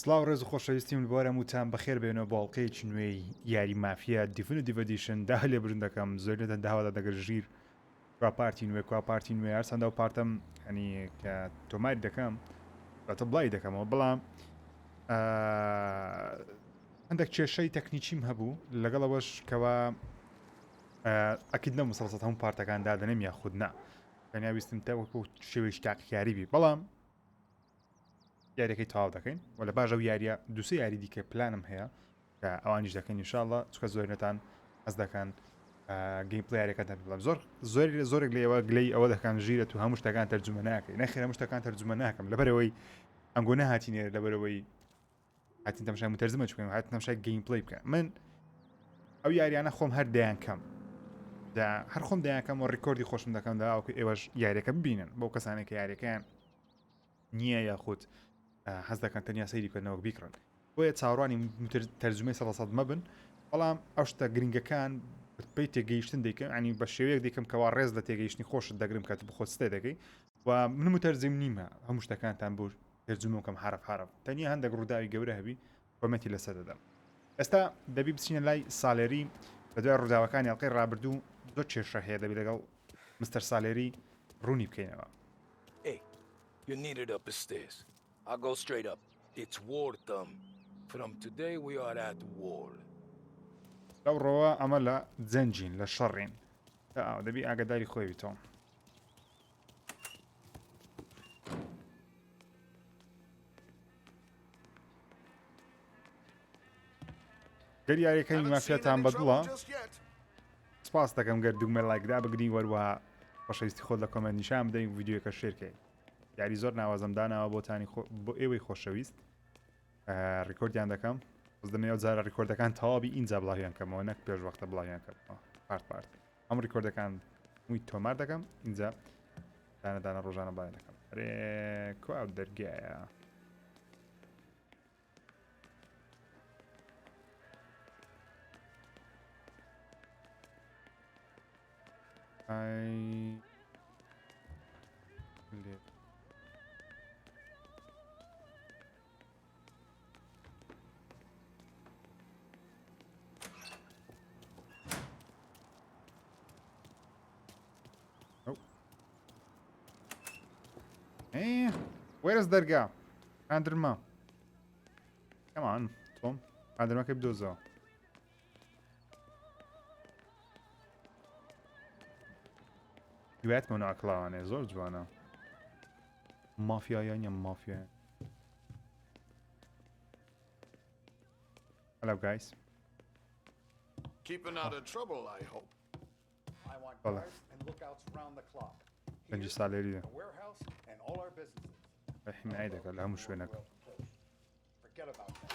سڵاو ڕێز و خۆشەویستیم لەبارەم وتان بەخێر بێنەوە باڵقەیەکی نوێی یاری مافیا دیفن و دیڤەدیشن دا لێ برن دەکەم زۆر لێتەن داوادا دەگەر ژیر کوا پارتی نوێ کوا پارتی نوێ هەرچەندە و پارتەم هەنی کە تۆماری دەکەم بەتە بڵای دەکەمەوە بەڵام هەندێک کێشەی تەکنیکیم هەبوو لەگەڵەوەش کەوا ئەکید نەم مسەڵسەت هەموو پارتەکاندا دەنێم یاخود نا تەنیا ویستم تەوەکو شێوەیەکی تاقیکاری بی بەڵام یاریەکەی تەواو دەکەین و لە باشە و یاریە دووسێ یاری دیکە پلانم هەیە کە ئەوانیش دەکەین ئینشاڵڵا چکە زۆر نەتان هەست دەکەن گەیمپڵێ یاریەکەتان بڵام زۆرێک لێەوە گلەی ئەوە دەکەن ژیرە و هەموو شتەکان تەرجمە ناکەی نەخێر هەموو شتەکان تەرجمە ناکەم لەبەرەوەی ئەنگۆ نەهاتینێ لەبەرەوەی هاتین تەماشای متەرجمە چکەین هاتین تەماشای گەیمپڵێ بکەن من ئەو یاریانە خۆم هەر دەیان کەم هەر خۆم دەیانکەم و ڕیکۆردی خۆشم دەکەم دا ئەوکە ئێوەش یاریەکە ببینن بۆ کەسانێک کە یاریەکەیان نییە یاخود حەز دەکەن تەنیا سەیریکردنەوە بیکڕن بۆیە چاوەڕوانی تەرجمەی 100% مەبن بەڵام ئەو شتە گرنگەکان پێی تێگەیشتن دەیکەم ینی بە شێوەیەک دەیکەم کەوا ڕێز لە تێگەیشتنی خۆشت دەگرم کە بخۆت ستێ دەکەی و من متەرجم نیمە هەموو شتەکانتان بۆ تەرجمەکەم حرف تەنیا هەندێک ڕووداوی گەورە هەبی کۆمەنتی لەسەر دەدەم ئێستا دەبی بچینە لای سالێری بە دوای ڕووداوەکانی ئەڵقەی ڕابردوو زۆر کێشە هەیە دەبی لەگەڵ مستەر سالێری ڕوونی بکەینەوە. You need it up the stairs. I'll go straight up. It's war, Thumb. From today we are at war. لەو ڕۆوە ئەمە لە جەنجین لە شەڕین دەبی ئاگاداری خۆی بیتەوە. گەر یاریەکەی مافیاتان بەدڵە سپاس دەکەم گەر دوگمە لایکدا بگرین وەروەها خۆشەویستی خۆت لە کۆمنت نیشان بدەین ڤیدیۆکە شێرکەین. یاری زۆر ناوازەم داناوە بۆتانی بۆ ئێوەی خۆشەویست ڕیکۆردیان دەکەم بەس دەمەوێت جارە ڕیکۆردەکان تەواوی ئینجا بڵاویان کەمەوە نەک پێش وەختە بڵاویان کردەوە پارت ئەم ڕیکۆردەکان مووی تۆمار دەکەم اینجا دانەدانە ڕۆژانە بڵاویان دەکەم کو ئەو دەرگایە Where's دەرگا؟ ئاندرما. Come on, Tom. ئاندرماکە بدۆزەوە. دوایەتمەوە ئەکڵاوانێ زۆر جوانە. مافیایان یا مافیا. Hello guys. Keeping out of trouble, I hope. I want guards and lookouts round the clock. Bence سالێریە. The warehouse and all our businesses. حمایە دەکات لە هەموو شوێنەکە. Forget about that.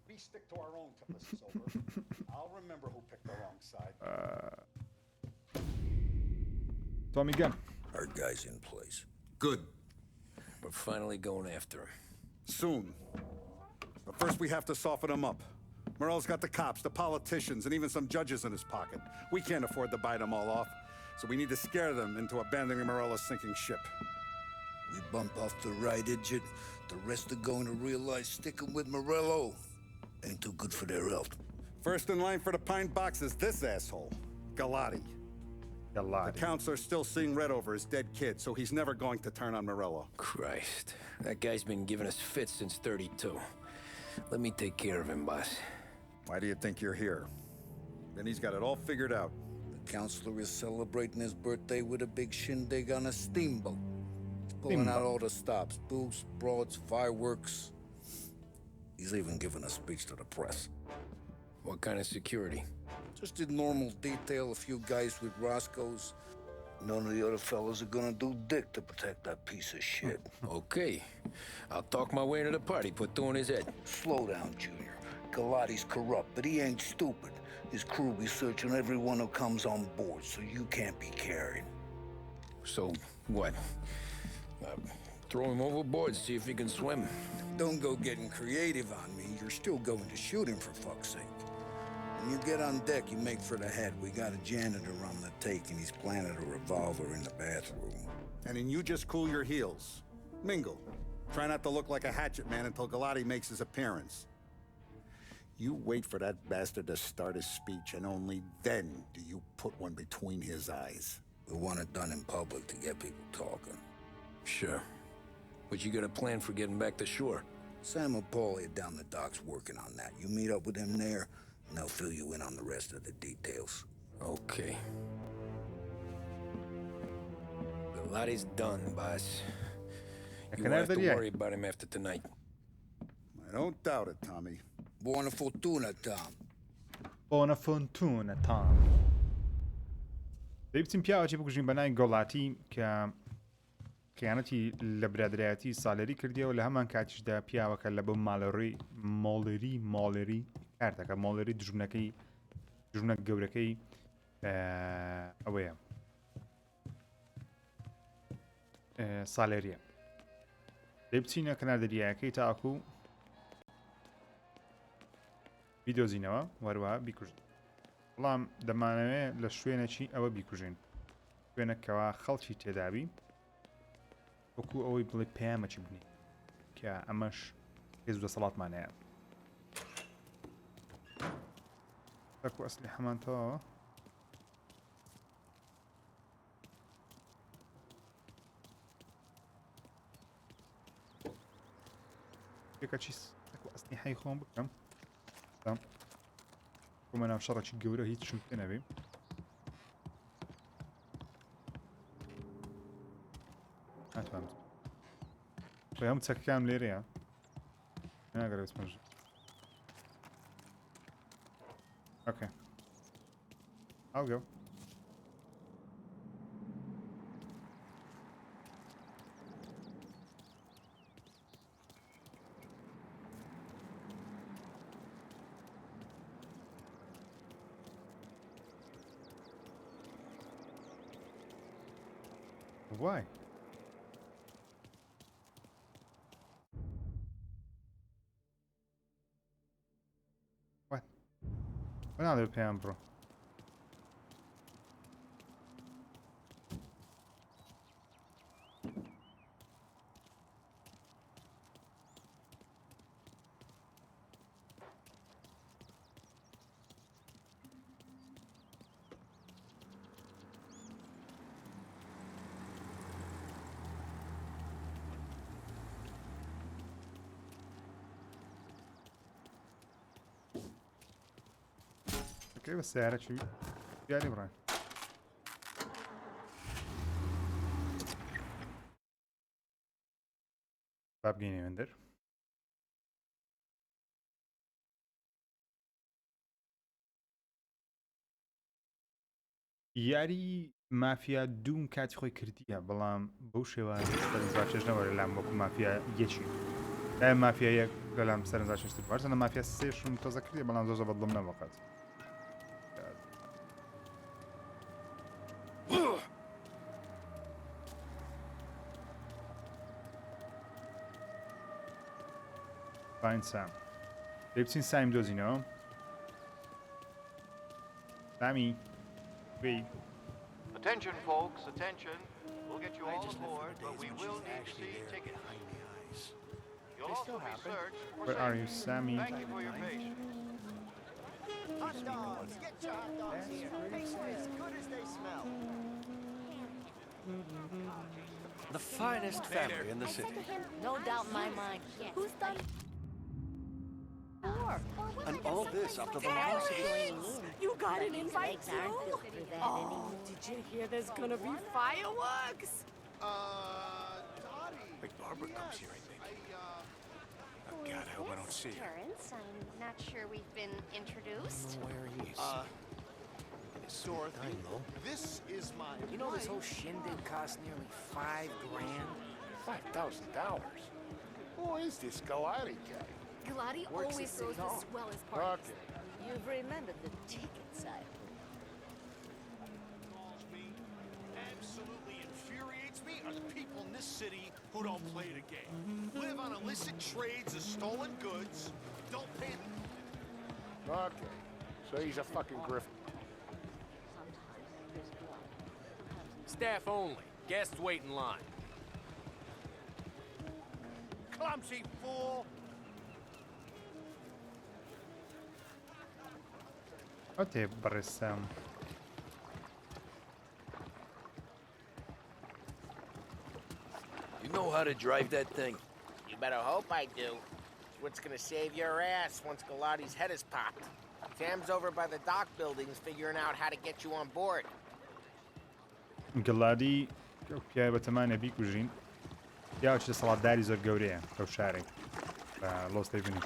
We stick to our own till this is over. I'll remember who picked the wrong side. Tommy gun. Our guy's in place. Good. We're finally going after him. Soon. But first we have to soften him up. Morell's got the cops, the politicians, and even some judges in his pocket. We can't afford to bite them all off, so we need to scare them into abandoning Morell's sinking ship. We bump off the right idiot, the rest are going to realize sticking with Morello ain't too good for their health. First in line for the pine box is this asshole, Galati. The counselor's still seeing red over his dead kid, so he's never going to turn on Morello. Christ, that guy's been giving us fits since 32. Let me take care of him, boss. Why do you think you're here? Then he's got it all figured out. The counselor is celebrating his birthday with a big shindig on a steamboat. He's pulling out all the stops, booze, broads, fireworks. He's even giving a speech to the press. What kind of security? Just in normal detail, a few guys with Roscoe's. None of the other fellas are gonna do dick to protect that piece of shit. Okay. I'll talk my way into the party, put two in his head. Slow down, Junior. Galati's corrupt, but he ain't stupid. His crew be searching everyone who comes on board, so you can't be carried. So, what? Throw him overboard, see if he can swim. Don't go getting creative on me. You're still going to shoot him, for fuck's sake. When you get on deck, you make for the head. We got a janitor on the take, and he's planted a revolver in the bathroom. And then you just cool your heels. Mingle. Try not to look like a hatchet man until Galati makes his appearance. You wait for that bastard to start his speech, and only then do you put one between his eyes. We want it done in public to get people talking. Sure. But you got a plan for getting back to shore? Sam and Paul are down the docks working on that. You meet up with them there, and they'll fill you in on the rest of the details. Okay. The laddie's done, boss. You won't have to worry about him after tonight. I don't doubt it, Tommy. Buona fortuna, Tom. Buona fortuna, Tom. دەیبچین پیاوەکی بکوژین بە ناوی گۆڵاتی کە خیانەتی لە برادرایەتی سالێری کردیەوە لە هەمان کاتیشدا پیاوەکە لە بۆ ماڵێری کار دەکات. ماڵێری دژمنە گەورەکەی ئەوەیە سالێریە. دەیبچینە کەنار دەریایەکەی تاکو بیدۆزینەوە وەروە بیکوژن. بەڵام دەمانەوێت لە شوێنێکی ئەوە بیکوژین، شوێنەکەوە خەڵکی تێدابی وەکو ئەوەی بڵێ پەیامەکی بنی کە ئەمەش هێز دەسەڵاتمانەیە. تاکو ئەسلی هەمانتەوە پێکە چیز تاکو ئەسلی حەی خۆم بکەم ومە ناو شەڕێکی گەورە هیچ شم پێ نەبێ. ناتوانم خۆی هەموو چەکەکانم لێرەیە ناگەرە بچمەژ. Okay. I'll go. Why? What? Another PM, bro. اوكي بس سعرها شوي يعني براين باب جيني مندر یاری مافیا دوم کاتی خۆی کردیە بەڵام بەو شێوازە سەرنجڕاکێشنەوە لەلام وەکو مافیا یەکی مافیا یەک لەلام سەرنجڕاکێشتر باشە مافیا سێشم تۆزە کردی بەڵام زۆر بەدڵم نەبقات. Find Sam. They've seen Sam does, you know. Sammy. Wait. Attention, folks, attention. We'll get you all aboard, but we will need to see tickets. You'll also be searched for Where are you, safety. Sammy? Thank you for your patience. Hot dogs! Get your hot dogs here. Taste as good as they smell. The finest family in the city. No doubt in my mind. Who's done? And all this after the loss of his... You got an invite too? Oh, did you hear there's gonna be fireworks? Dottie. Like Barbara comes here, I think. Oh, God, I hope I don't see her. Terrence, I'm not sure we've been introduced. Where he is. Dorothy, this is my You know this whole shindig cost nearly $5 grand? $5,000? Who is this Galati guy? Galati Works always at throws City the Hall. swellest parties. Okay. You've remembered the tickets, I hope. Absolutely infuriates me are the people in this city who don't play the game. Live on illicit trades of stolen goods. Don't pay. Okay, so he's a fucking grifter. Staff only. Guests wait in line. clumsy fool! ئەوتێ بەڕێسام You know how to drive that thing? You better hope I do. It's what's gonna save your ass once Galati's head is popped. Sam's over by the dock buildings figuring out how to get you on board. گڵادی پیاوە بەتەمانە بیکوژین یا چ سەڵاتداری زۆر گەورەیە ئەو شارێک بە لۆستی بنی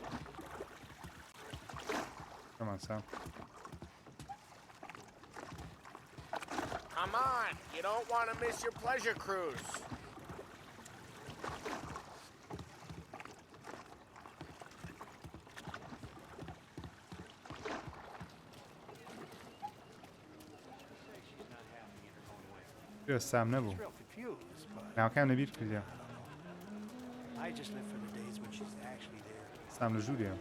کەمان سام Come on, you don't want to miss your pleasure cruise. سام نەبوو ناوکان نەبیر کردیا سام لە ژوورێ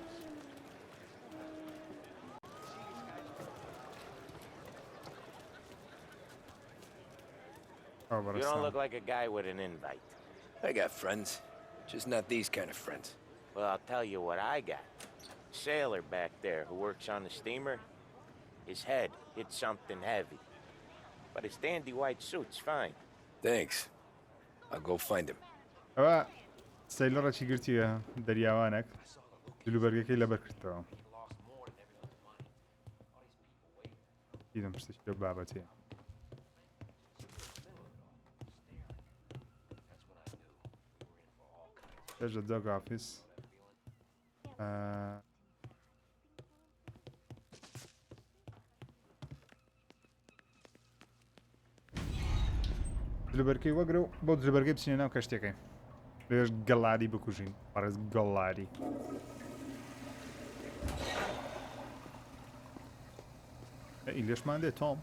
You don't look like a guy with an invite. I got friends, just not these kind of friends. Well, I'll tell you what I got. Sailor back there who works on the steamer, his head hit something heavy. But his dandy white suit's fine. Thanks. I'll go find him. ئەوە سەیلۆڕێکی گرتیە دەریاوانێک دلوبەرگەکەی لەبەر کردەوە دیدەم پشتێکی لەو بابەتەیە There's a dog office. دلوبەرگەی وەگرە و بۆ دلوبەرگەی بچینە ناو کەشتەکەی لێش گەڵادی بکوژین پارێز گەڵادی ئی لێشمان دێ تۆم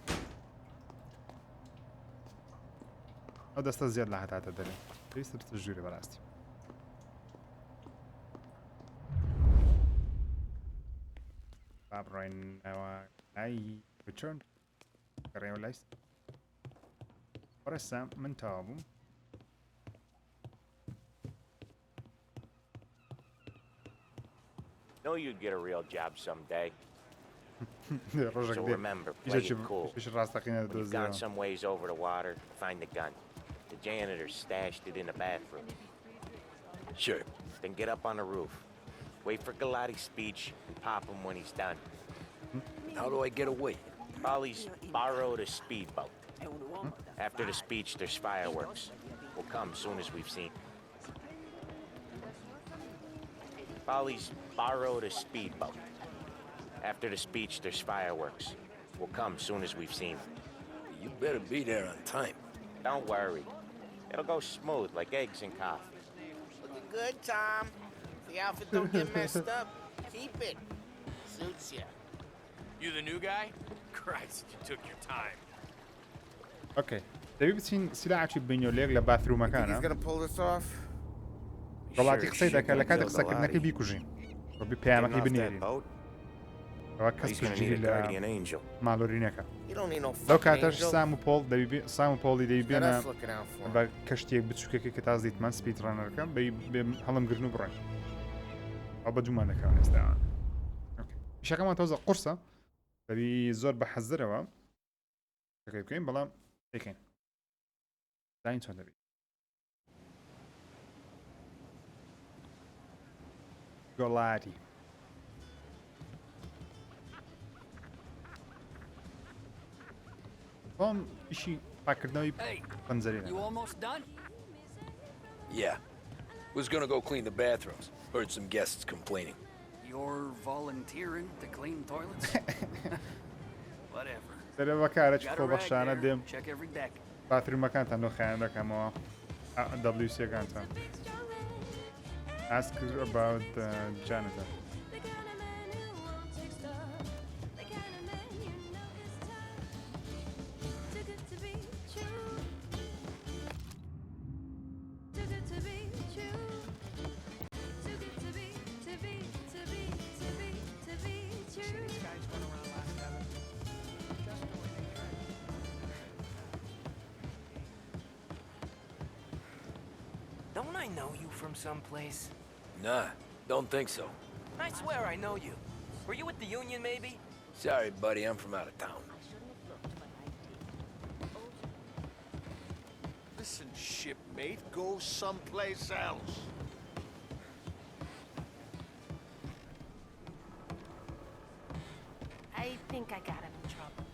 ئەو دەستە زیاد لە هەتاتە دەرێ پێویستە بچە ژوورێ بەڕاستی با بڕۆینەوە لای return گەڕێەوە لای بەڕێسام من تەوا بووم Know you'd get a real job someday. ڕۆژێک So دێ remember, play it cool. پیش ڕاستەقینە When you've gone دۆزیەوە some ways over the water, find the gun. The janitor stashed it in the bathroom. Sure. Then get up on the roof. Wait for Galati's speech and pop him when he's done. How do I get away? Polly's borrowed a speedboat. After the speech, there's fireworks. We'll come soon as we've seen. Polly's borrowed a speedboat. After the speech, there's fireworks. We'll come soon as we've seen. You better be there on time. Don't worry. It'll go smooth like eggs and coffee. Looking good, Tom. The outfit don't get messed up. Keep it. Suits ya. You the new guy? Christ, you took your time. اوكي دەبی بچین سیلاعی بینیۆلێک لە باترومەکانە گەڵاتی قسەی دەکات لە کاتێک قسەکردنەکەی بیکوژین ڕۆبی پەیامەکەی بنێرین ئەوە کەس توجیری لە ماڵۆرینەکە لەو کاتەش سام و پۆڵی دەبی بێنە بە کەشتێک بچووکێکی کە تاز دیتمان سپیت ڕانەرەکەم هەڵم گرن و بڕۆین ئەو بە دوومان دەکەون ئێستاوان پیشەکەمان تۆزە قورسە دەبی زۆر بە حەزرەوە شەکەی بکەین بەڵام دەکەین داین چۆن دەبی گۆڵاری تۆم ئیشی پاکردنەوەی پەنجەرەیە Yeah. Was gonna go clean the bathrooms. Heard some guests complaining. You're volunteering to clean toilets? Whatever. دەرێ بەکارە خۆ بەخشانە دێم Check every deck. باترومەکانتان نۆ خیان دەکەمەوە WC-ەکانتان Ask about janitor. Don't I know you from someplace? Nah, don't think so. I swear I know you. Were you with the Union, maybe? Sorry, buddy, I'm from out of town. Listen, shipmate, go someplace else. I think I got him in trouble.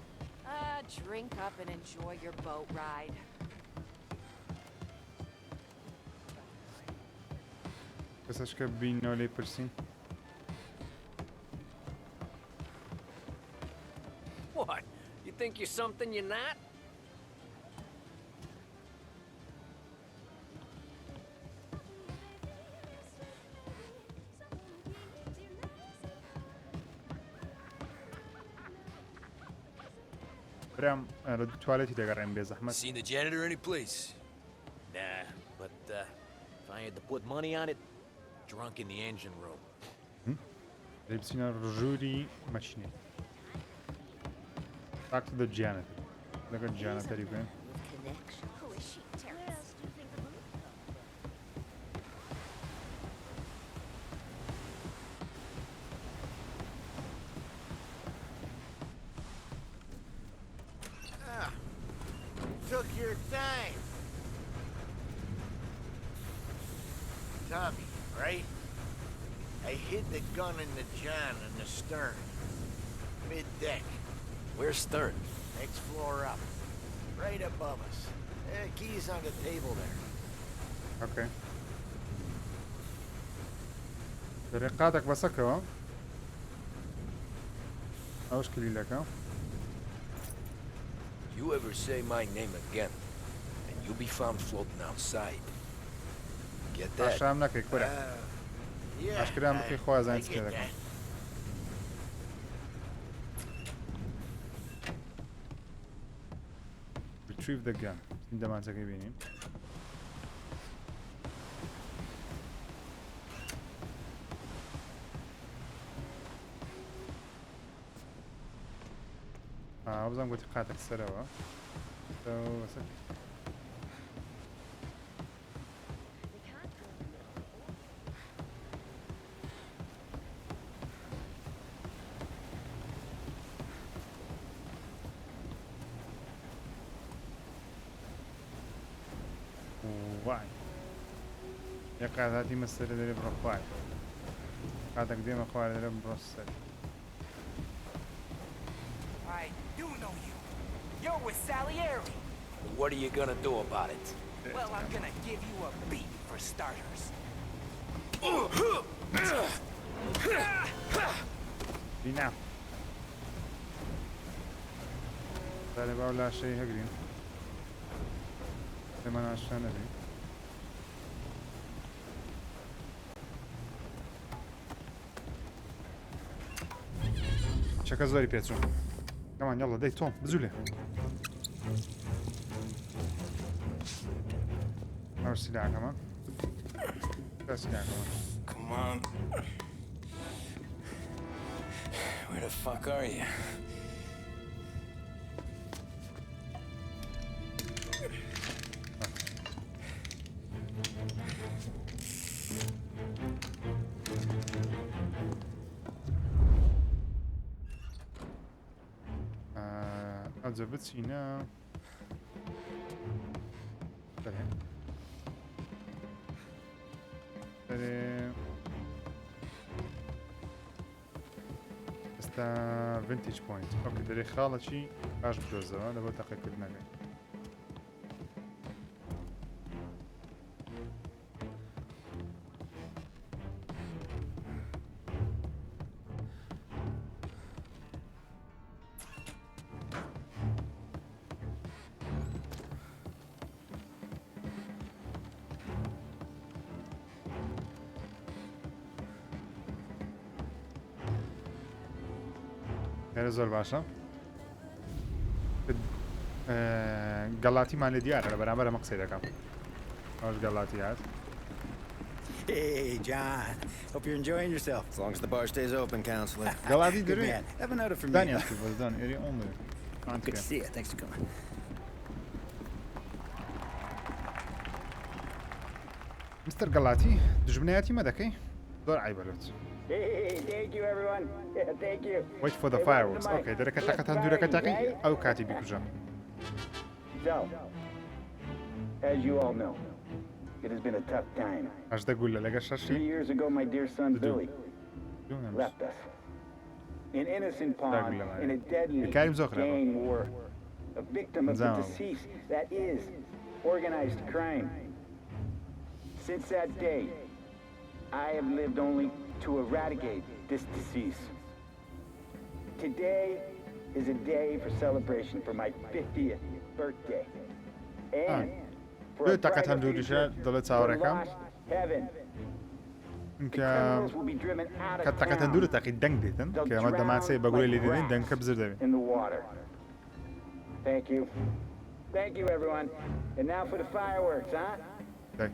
Drink up and enjoy your boat ride. کەسەش کە بینەوە لێ پرسین What? You think you're something you're not? برام لە توالێتی دەگەڕێم بێ زەحمەت Seen the janitor any place? Nah, but if I had to put money on it, drunk in the engine room. لێ بچینە ڕژووری مەچینێ Back to the janitor. لەگەڵ جانەتەری بێن Who is she, Terrence? Took your time. Tommy, right? I hid the gun in the john in the stern. Mid-deck. Where's stern? Next floor up. Right above us. Key's on the table there. Okay. طريقاتك بسكوا اوش كليلك You ever say my name again, and you'll be found floating outside. Get that? عشان نكي كورا Yeah. اشكرا بكي خواه I زين get سكيدك that. retrieve the gun عندما تقريبين بزن قلت قاتل سروا بس واي يا قاعدتي مسر دري برفاي قاعدك ديما خوار دري بروسل I do know you. You're with Salieri. What are you gonna do about it? Well, I'm gonna give you a beat for starters. بينا طالب ولا شيء هجرين لما انا عشان ادري شكا زوري بيترو كمان يلا دي توم بزولي نور سلاح كمان سلاح كمان Come on. Where the fuck are you? أجابت هنا استا فينتيج بوينت اوكي دري خالة شي باش بجوزها لابد تقيق ناقي زۆر باشە گەڵاتیمان لە دیارە لە بەرامبەر ئەمە قسەی دەکەم ئەوش گەڵاتی هات Hey, John. Hope you're enjoying yourself. As long as the bar stays open, counselor. گەڵاتی Good دەروێ man. Have an order for me. Daniel was done. Area only. Good to see you. Thanks for coming. مستر گەڵاتی دژمنایەتی مە دەکەی زۆر عیبەلێت. Hey, thank you, everyone. Yeah, thank you. Wait for the fireworks. Okay, دەرەکە تاقەتان دوورەکە تاقی ئەو کاتی بیکوژە. So, as you all know, it has been a tough time. هەژدە گول لە لەگە 3 شەشی years ago, my dear son Billy left us. An innocent pawn in a deadly gang war. A victim of the decease that is organized crime. Since that day, I have lived only to eradicate this disease. Today is a day for celebration for my 50th birthday. And for a brighter future for lost heaven. کە تاقەتەن دوورە تاقی دەنگ دێتن کە ئەمە دەماسەی بەگوڵی لێ دێنین دەنگکە بزر دەبێت. In the water. Thank you. Thank you, everyone. And now for the fireworks, huh? Okay.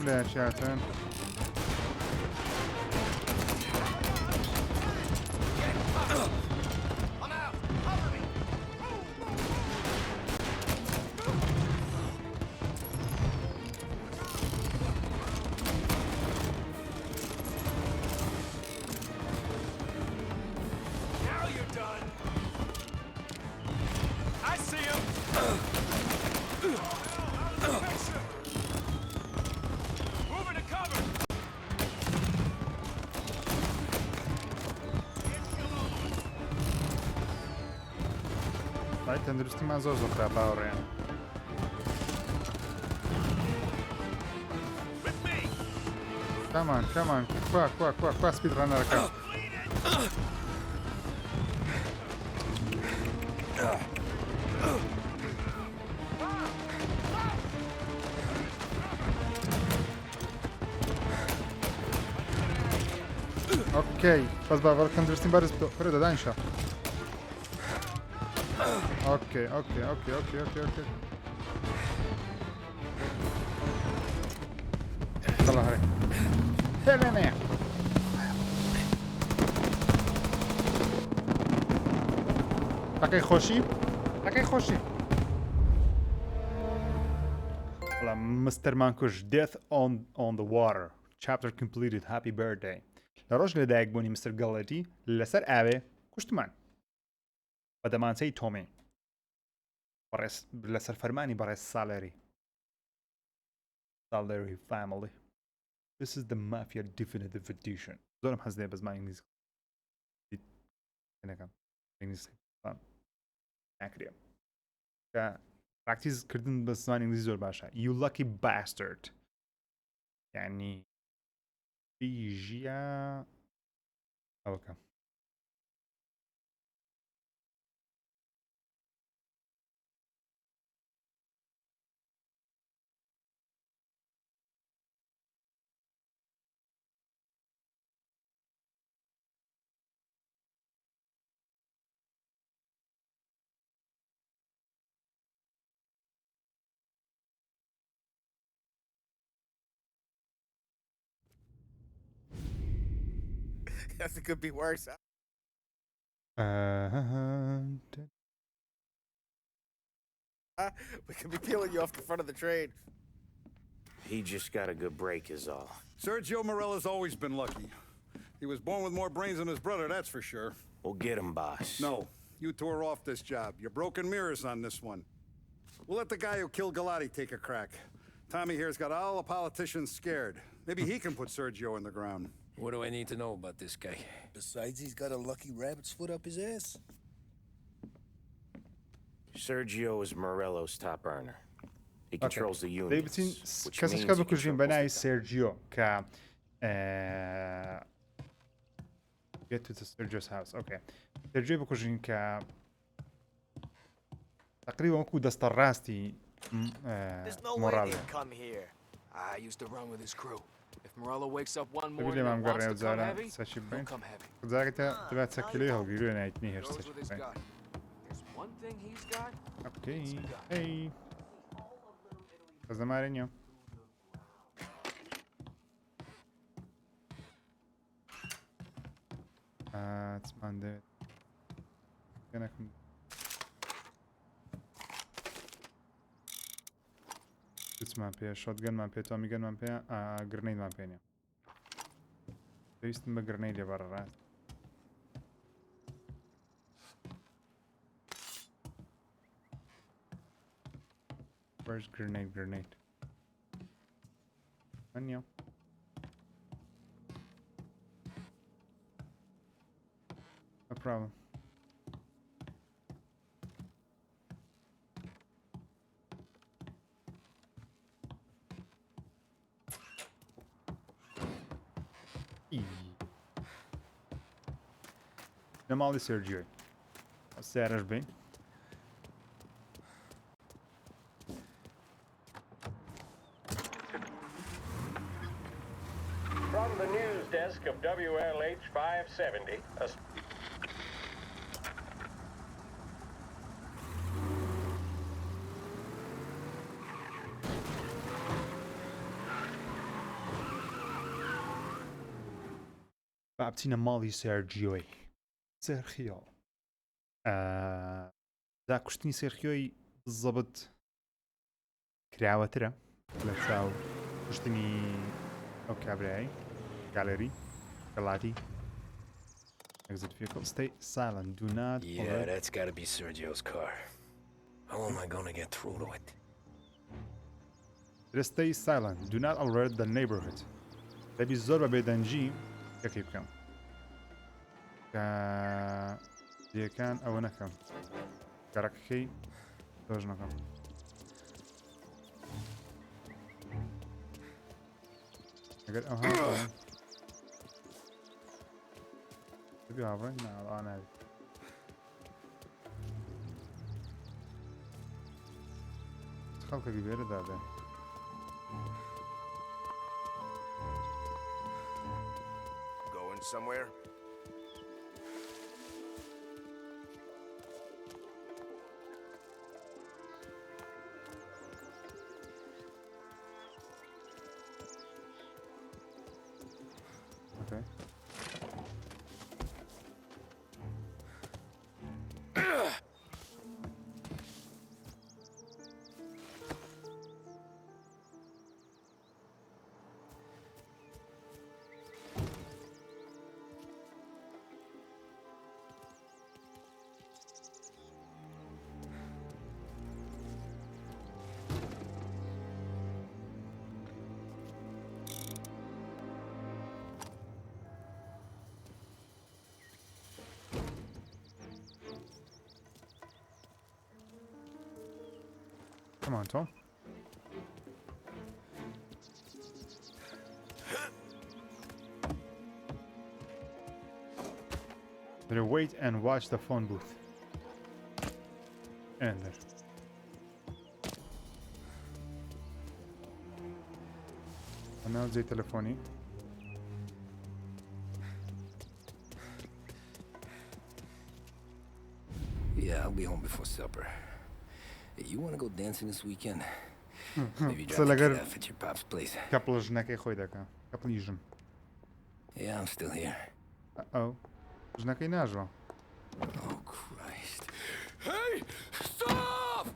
لە شاتن تەندروستیمان زۆر زۆرتا باوەڕێیان کامان کامان کوا سپید ڕەنەرەکە ئۆکەی بەس باوەڕ تەندروستیم بەرز پرە دەدانیشە اوكي اوكي اوكي اوكي اوكي اوكي طلع هاي هنا تاكي خوشي والله مستر مانكوش death on the water chapter completed happy birthday لروج لدايك بوني مستر جالتي لسر اوي كشتمان بەدەمانچەی تۆمی لەسەر فەرمانی بەڕێز سالێری فامڵی This is the Mafia definitive edition زۆرم حەز لێ بە زمانی ئینگلیزی ناکرێم کە پراکتیزکردن بە زمانی ئینگلیزی زۆر باشە You lucky bastard یعنی بیژیە ئەوەکە guess it could be worse. We could be peeling you off the front of the train. He just got a good break is all. Sergio Morella's always been lucky. He was born with more brains than his brother, that's for sure. We'll get him, boss. No, you two are off this job. You're broken mirrors on this one. We'll let the guy who killed Galati take a crack. Tommy here's got all the politicians scared. Maybe he can put Sergio in the ground. What do I need to know about this guy? Besides, he's got a lucky rabbit's foot up his ass. Sergio is Morello's top earner. He controls the unions, دەیبچین which کەسێک means he بکوژین بە controls ناوی the سێرجیۆ کە get to the Sergio's house. Okay. سێرجیۆ بکوژین کە تقریبا وەکو دەستە ڕاستی مۆڕاڵێ. I used to run with his crew. If Morello wakes up one ببینێ morning and مام wants گەڕێ to come جارە heavy, سەچی he'll بین come heavy. جارێتە دەبێت چەکیلەی هەڵگیروێ نایتنی هێر Goes سەچی with his بین. gut. There's one thing he's got. اوكي هی زەمارە نییە. چمان دەوێت گەنەکەم چمان پێ شۆتگەنمان پێ تۆمی گەنمان پێ گرنەیمان پێ نیە پێویستم بە گرنەی لێ بەڕڕاست. Where's grenade? Anya. No problem. Normalde Sergio. Serras bem. From the news desk of WLH 570, بابتينا مالي سيرجيوي سيرخيو دا كشتني سيرخيوي بالضبط كراوترا لساو كشتني او كابرياي gallery galati exit vehicle stay silent do not Yeah, that's gotta be Sergio's car. How am I gonna get through to it? just stay silent do not alert the neighborhood دەبی زۆر بە بێدەنجی یەکەی بکەم کە دیەکان ئەوە نەکەم گەڕەکەکەی تۆژ نەکەم ئەگەر ئەوها دەبی هاوڕێن ناواناوی خەڵکەکی بێرە دابێ Going somewhere? Okay. Come on, Tom. Better wait and watch the phone booth. And there. أنا زي تلفوني. Yeah, I'll be home before supper. Hey, you want to go dancing this weekend? Maybe drop the kid off at your pop's place. Couple of نكى خوي دكا. Couple of Yeah, I'm still here. ئەو ژنەکەی ناژڕۆ. Oh, Christ. Hey! Stop!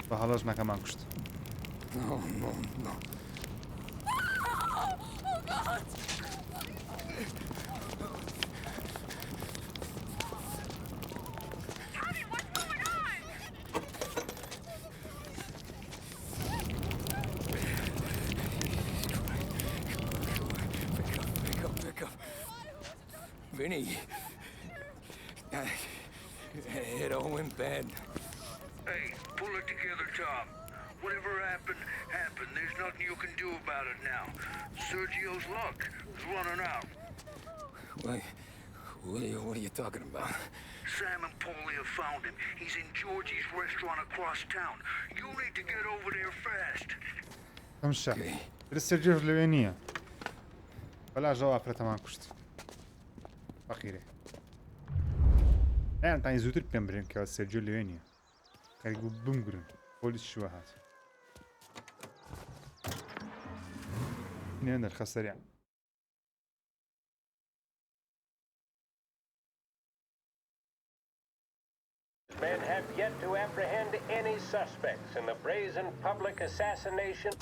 بە هەڵە ژنەکەمان کوشت. No, no, no. Oh, God! Vinny, it all went bad. Hey, pull it together, Tom. Whatever happened, happened. There's nothing you can do about it now. Sergio's luck is running out. What are you talking about? Sam and Paulie have found him. He's in Georgie's restaurant across town. You need to get over there fast. ئەمشە سەرجێژ لەوێ نییە. بەلا ژەوا ئافرەتەمان کوشت. فەقیرێ. ئەیان تانی زووتر پێم برێن کە سەرجێ لەوێ نییە. خەریک بوو بمگرن. پۆلیس شووە هات. نێ نەرخە سەریع. Men have yet to apprehend any suspects in the brazen public assassination.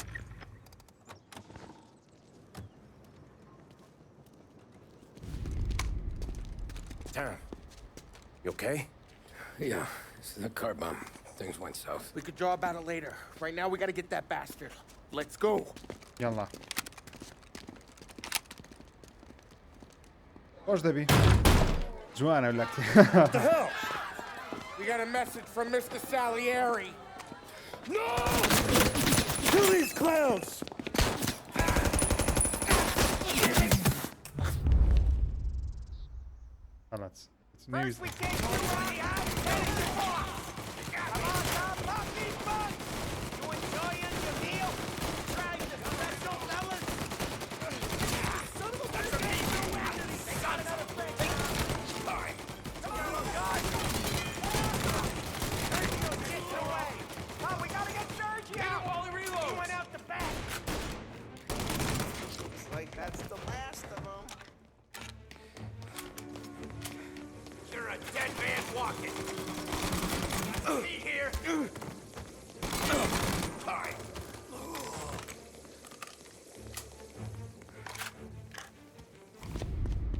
Tom, you okay? Yeah, it's the car bomb. Things went south. We could draw about it later. Right now, we gotta get that bastard. Let's go. يلا. خوش دبي. جوانا ولا What the hell? We got a message from Mr. Salieri. No! Kill these clowns! خلاص. First we take everybody out and then it's off! Come on, Tom, pop these buns! You enjoying the meal? Try the special, fellas? Son of a bitch! They got another thing! Fine. Come on, God! Sergio gets away! Oh, we gotta get Sergio! Get him while he reloads! He went out the back! Looks like that's the last of them. You're a dead man walking. Me here. Fine.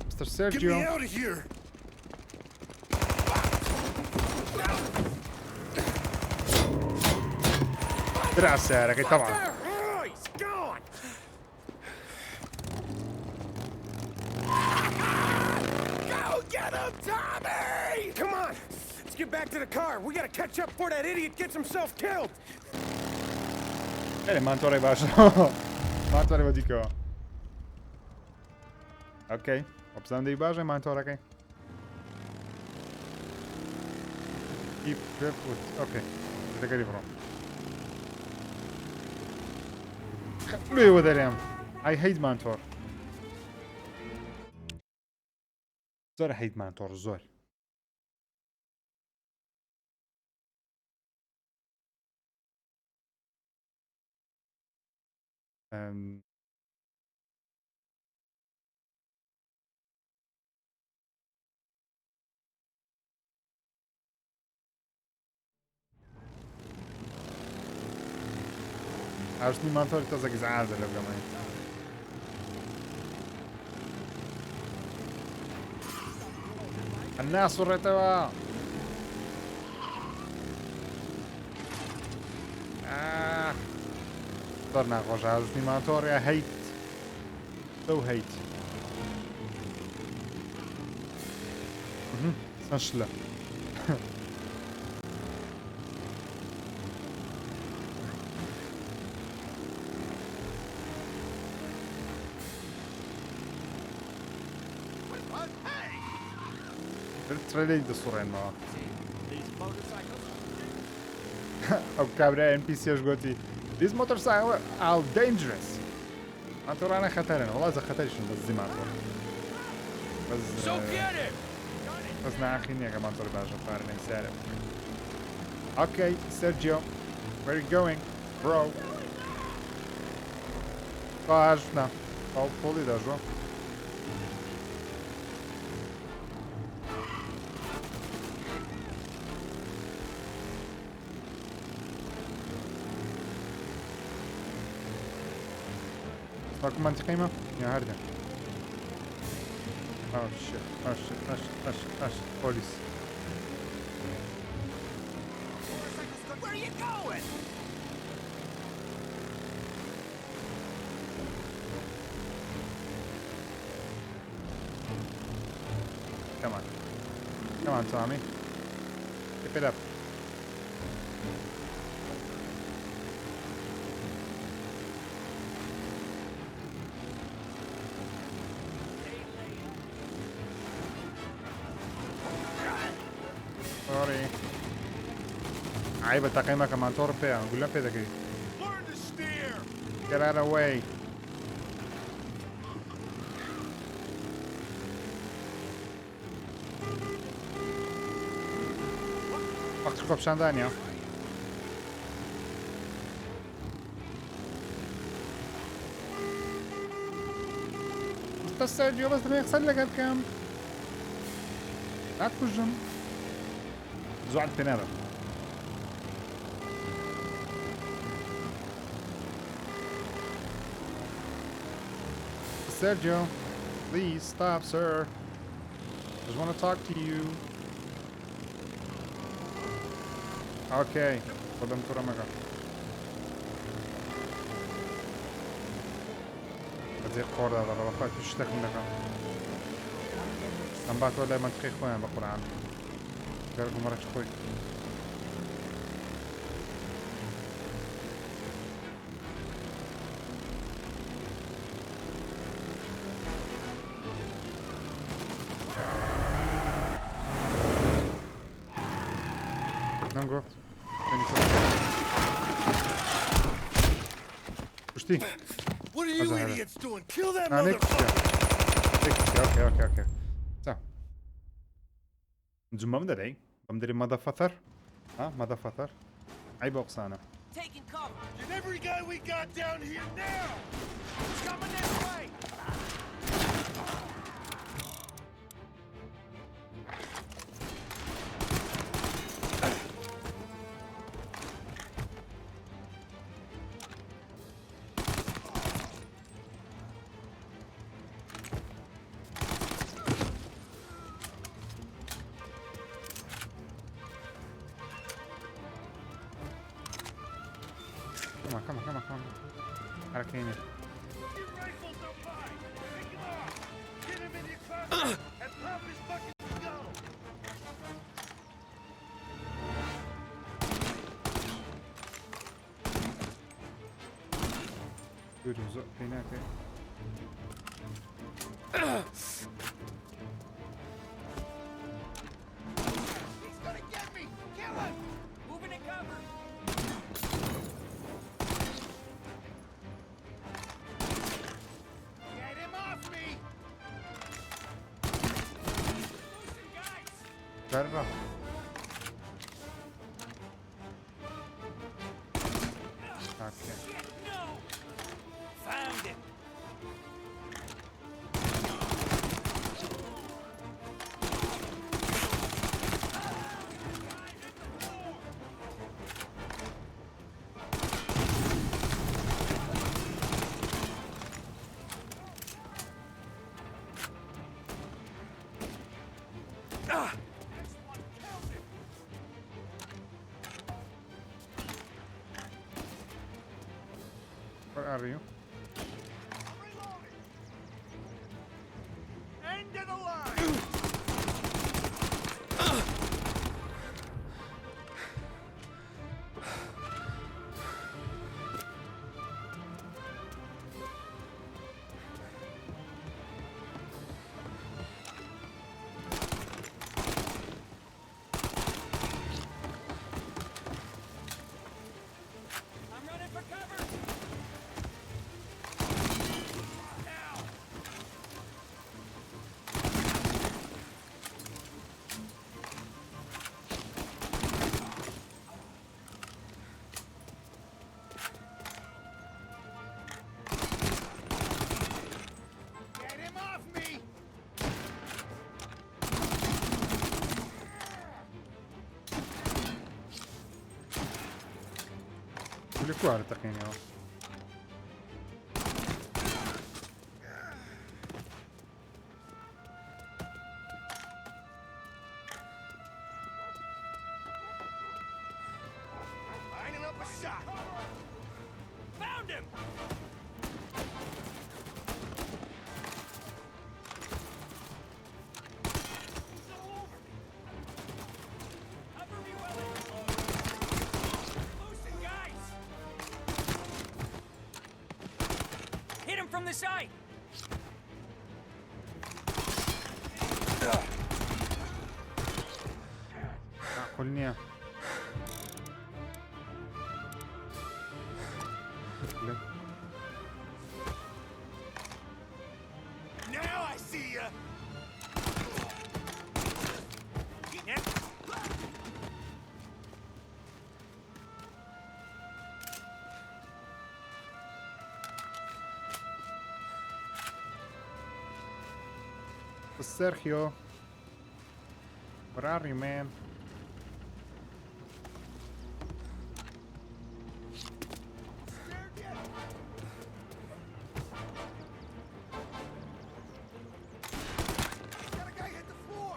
Mr. Sergio. Get me out of here. درع سعرك طبعا. Oh, he's gone. Go get him, Tommy! Come on, let's get back to the car. We gotta catch up before that idiot gets himself killed. Ele mantore baixo. Mantore vodiko. Okay. Obsam dei baže mantore okay. Keep the foot. Okay. Take it from. Be with him. I hate Mantor. زۆر hate Mantor زۆر. عشتني Mantor تزق زعازة لو كمان. الناس ورتوا. صرنا خوش عزتي Mantor يا هيت. So hate. سنشلة. تريلي الصورين معه. أو كابرا NPC قلتي these motorcycles are dangerous. مانتور أنا خطرنا والله إذا خطري شنو بس زي مانتور. بس ناخيني يا مانتور باجو فارني سالم. أوكي سيرجيو Where are you going, bro? Faz, não. Ó, o poli da João. باكو منطقي ما؟ يا هردا. Oh shit, oh shit, oh shit, oh shit, oh shit, police. Where are you going? Come on. Come on, Tommy. Keep it up. Sorry. عيب التقييمة كمان تور فيها نقول لها فيها ذكي. Learn to steer. Get out of the way. وقت كوبشان دانيا. بس سيرجيو بس ما يخسر لك كم. لا تكجن. زعل تنادى. Sergio, please stop, sir. Just want to talk to you. Okay. Podem to ramaka. هذه قورة هذا رفعت تشتك منك. أم بعد ولا منطقي خويا بقرآن. قالكم مرة خوي. Go. What are you idiots doing? Kill that motherfucker! Okay. So. Zoom داري. بمدري motherfucker. ها motherfucker. عيب أقصانا. Taking cover. Get every guy we got down here now! He's coming this way. Come on. Harakini. Good result. He's gonna get me. Kill him. Moving to cover. Get him off me. Losing guys. Berra. Okay. Shit, no. Found him. Where are you? End of the line! I'm running for cover. Now. لە کووارە تەقینەوە Lining up a shot. Found him. Hit him from the side! معقول نییە Now I see ya. Sergio, where are you, man? Got a guy hit the floor.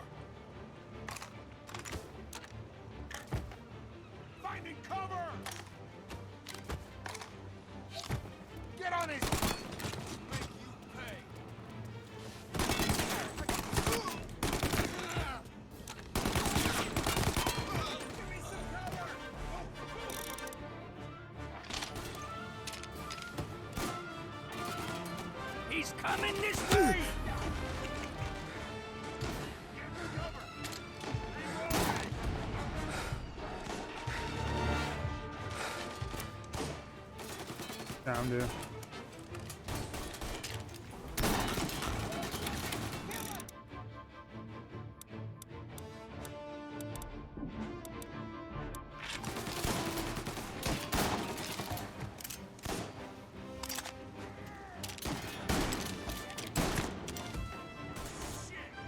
Finding cover. Get on his. Make you pay. He's coming this way! Down there.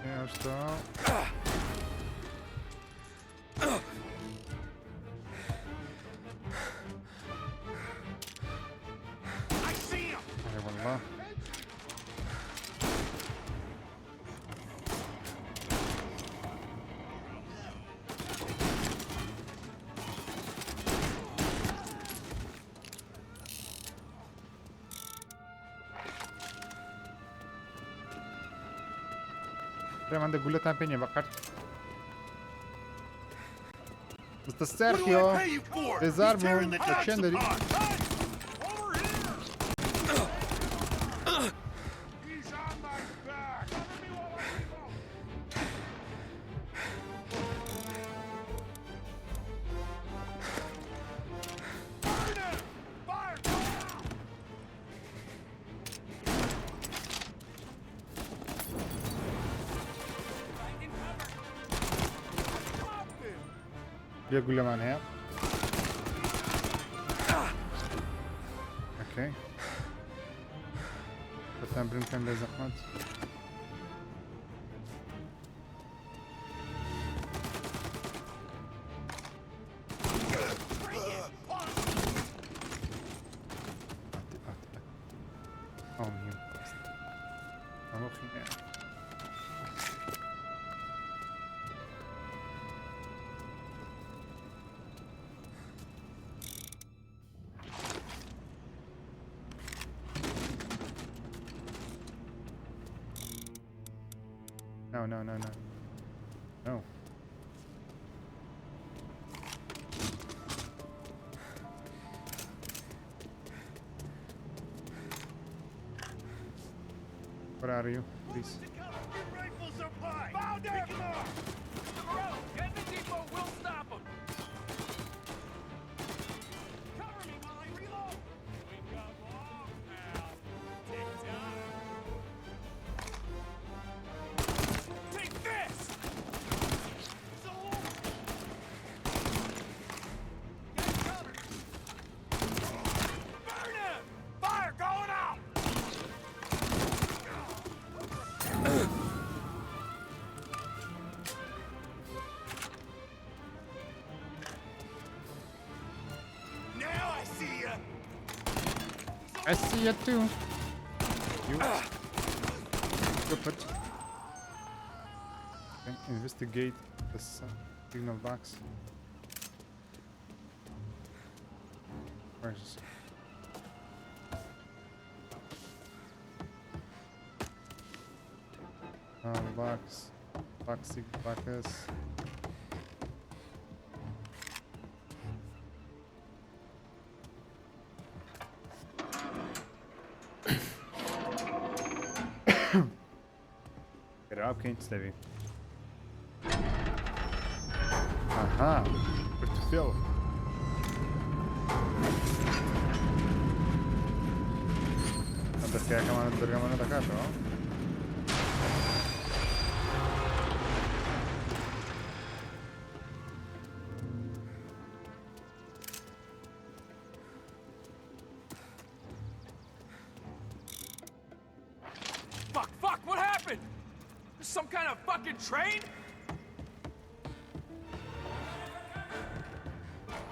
Yeah, stop. I see him. أي والله. من ده گولتم پینیه بقر Mr. Sergio بزار بون اکشن داری He's on my back. Burn him! Fire! بیا گوله من هیا اوکی بتم بریم کن به زحمت No, no, no, no. No. Where are you? Please. Rifles are by. Bow down! Mr. Morello, get in the depot, we'll stop him! Cover me while I reload! We got long now. Take time. Take this! Get covered! Burn him! Fire going out! I see it too. You. Stupid. Okay, investigate the signal box. Where is this? Box. Toxic boxes. Grab quem esteve. Aha, portfólio. Antes que acaban de casa, ¿no? Fuck, what happened? Some kind of fucking train?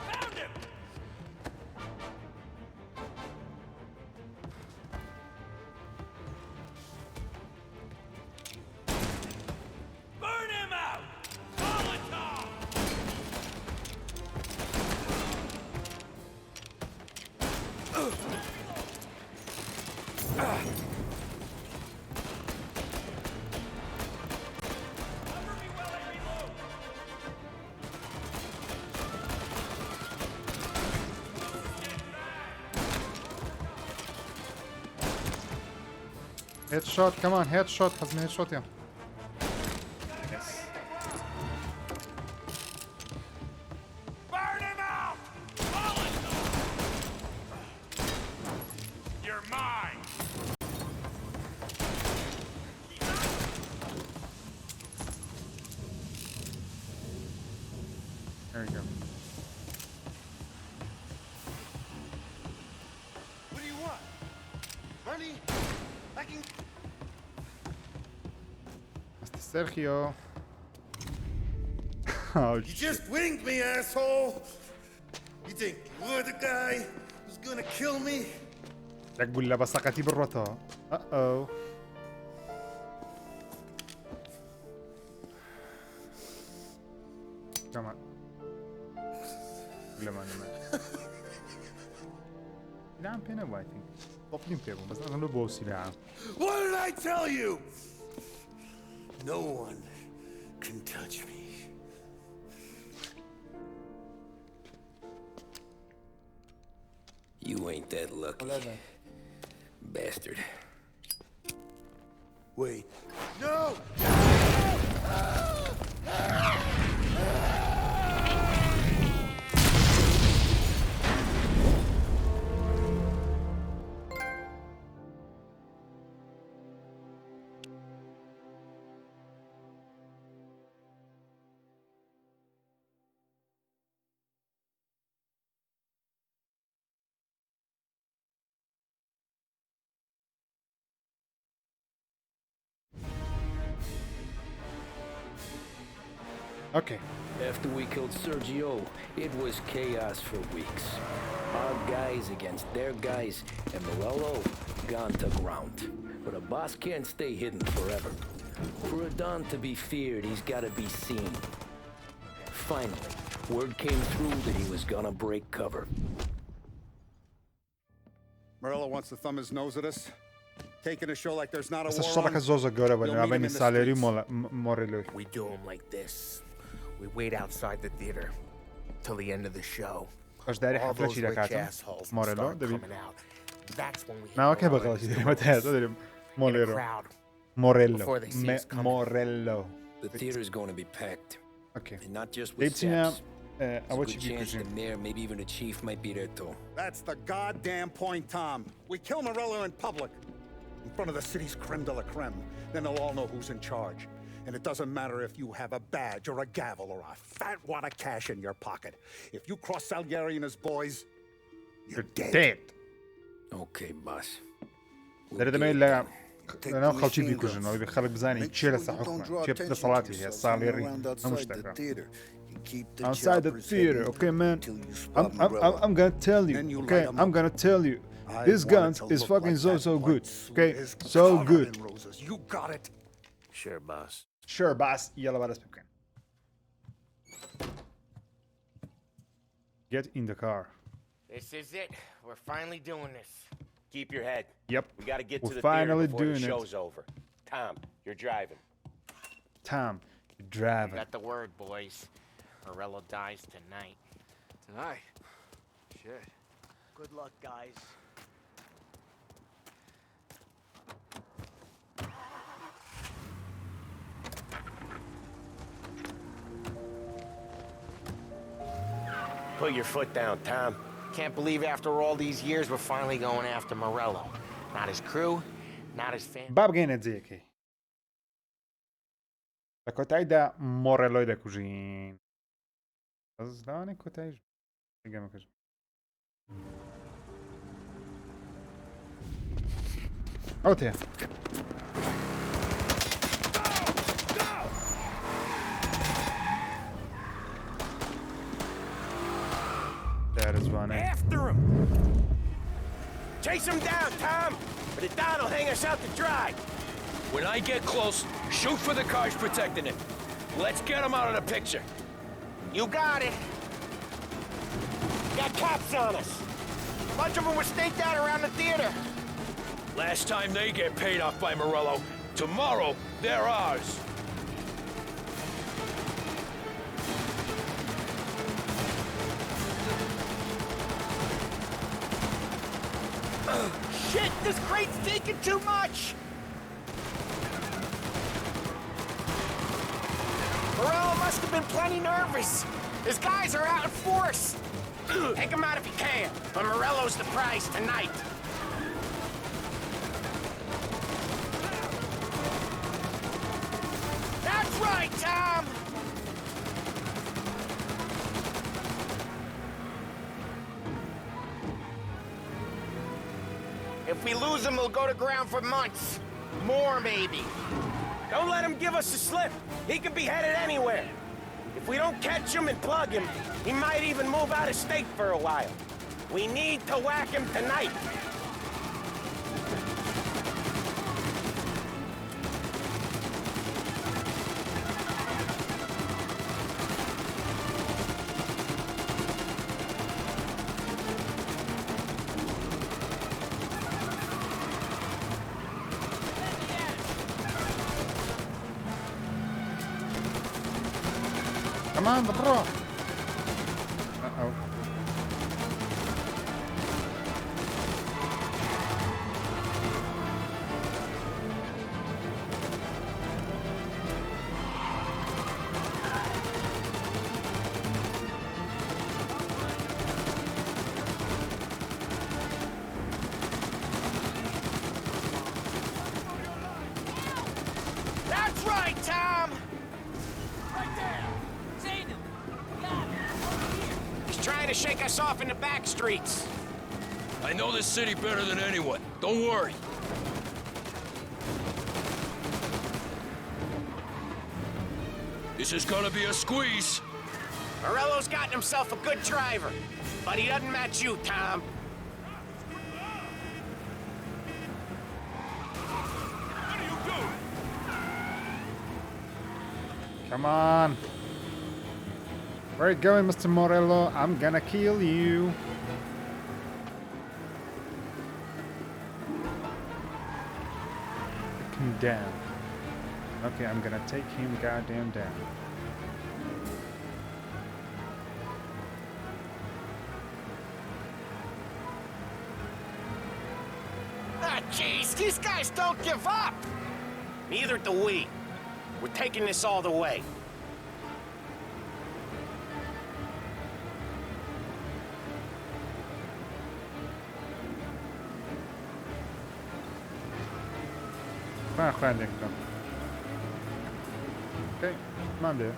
Found him! Burn him out! Molotov! Headshot, come on, headshot, حزم headshot يا. Yes. Burn him out! You're mine! There you go. What do you want? Money? I can... Sergio. Oh, You just winged me, asshole! You think you're the guy who's gonna kill me? تقول له بسقتي بالرطة. Uh-oh. Come on. لما أنا نعم بينا I think. طبلين بيبون بس أنا بوسي نعم. What did I tell you? No one can touch me. You ain't that lucky, bastard. Wait. No! Okay. After we killed Sergio, it was chaos for weeks. Our guys against their guys, and Morello gone to ground. But a boss can't stay hidden forever. For a Don to be feared, he's gotta be seen. Finally, word came through that he was gonna break cover. Morello wants to thumb his nose at us. Taking a show like there's not a بس war الشبكة on. زوزة قريبة ما بين ساليري موريلو. We do them like this. We wait outside the theater till the end of the show. ايش داري All حفلة those شي rich دكاتة assholes موريلو start دبي. coming out. That's when we ما hit كيف the بغلط road شي ما تعرف تدري موريلو. crowd موريلو. before they see us coming. موريلو. The theater's going to be packed. Okay. And not just with جبتنا saps. There's a good chance the mayor, maybe even the chief, might be there too. That's the goddamn point, Tom. We kill Morello in public, in front of the city's creme de la creme. Then they'll all know who's in charge. And it doesn't matter if you have a badge or a gavel or a fat wad of cash in your pocket. If you cross Salieri and his boys, you're dead. Okay, boss. داري ما إلا أنا خلشي بيكوجن أو بيخلق بزاني تشيل الصحوفة تشيل اتصالاتي هي ساليري مشتركة. Outside the theater, okay, man. I'm gonna tell you, okay? I'm gonna tell you. This gun is fucking so good. Okay, so good. You got it. Sure, boss. Sure, boss. يلا بقى دست بكن. Get in the car. This is it. We're finally doing this. Keep your head. Yep. We gotta get to We're the theater finally before the doing show's over. Tom, you're driving. Tom, you're driving. Got the word, boys. Morello dies tonight. Tonight? Shit. Good luck, guys. Put your foot down, Tom. Can't believe after all these years we're finally going after Morello. Not his crew, not his family. بابگەینە جێکی. لە کۆتاییدا مۆڕێلۆی دەکوژین. ئەزدانێک کۆتاییش گەمەکەش. ئەو تێ. After him! Chase him down, Tom! Or the Don will hang us out to dry! When I get close, shoot for the cars protecting it. Let's get them out of the picture. You got it! Got cops on us! A bunch of them were staked out around the theater! Last time they get paid off by Morello, tomorrow they're ours. Shit! This crate's taking too much! Morello must have been plenty nervous. His guys are out in force. Take him out if you can, but Morello's the prize tonight. That's right, Tom! If we lose him, we'll go to ground for months. More, maybe. Don't let him give us a slip. He could be headed anywhere. If we don't catch him and plug him, he might even move out of state for a while. We need to whack him tonight. Come on, bro. Uh-oh. That's right, Tom! Right there! Seen him! Got him! He's trying to shake us off in the back streets. I know this city better than anyone. Don't worry. This is gonna be a squeeze. Morello's gotten himself a good driver, but he doesn't match you, Tom. Come on. Where are you going, Mr. Morello? I'm gonna kill you. Take him down. Okay, I'm gonna take him goddamn down. Ah, jeez, these guys don't give up! Neither do we. We're taking this all the way. Okay, come on, dude.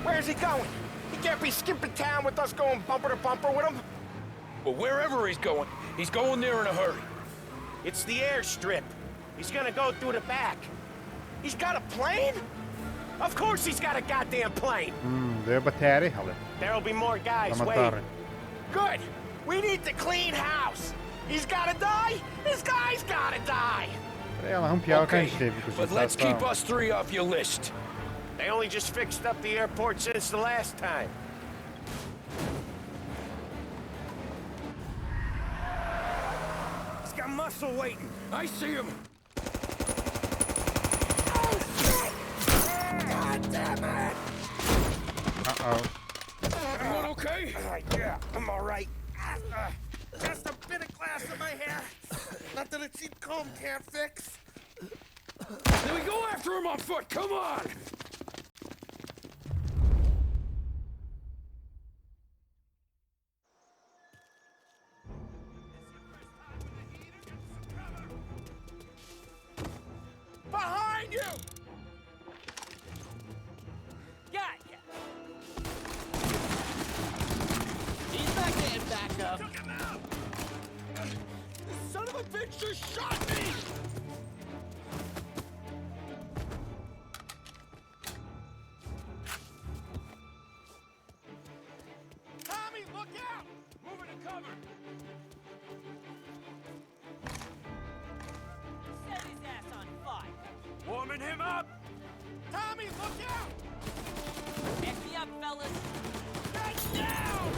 Where's he going? He can't be skipping town with us going bumper to bumper with him. But wherever he's going there in a hurry. It's the airstrip. He's gonna go through the back. He's got a plane? Of course he's got a goddamn plane. دەیە بە تیارەی هەڵێ There'll be more guys waiting. Good. We need to clean house. He's gotta die. This guy's gotta die. Okay, but let's keep us three off your list. They only just fixed up the airport since the last time. He's got muscle waiting. I see him. Oh, shit! God damn it! Uh-oh. Everyone okay? Yeah, I'm all right. Just a bit of glass in my hair. Nothing a cheap comb can't fix. Then we go after him on foot. Come on! Behind you! Got ya. He's not getting back up. Took him out! This son of a bitch just shot me! Tommy, look out! Moving to cover. Set his ass on fire. Warming him up. Tommy, look out! Back me up, fellas. Get down!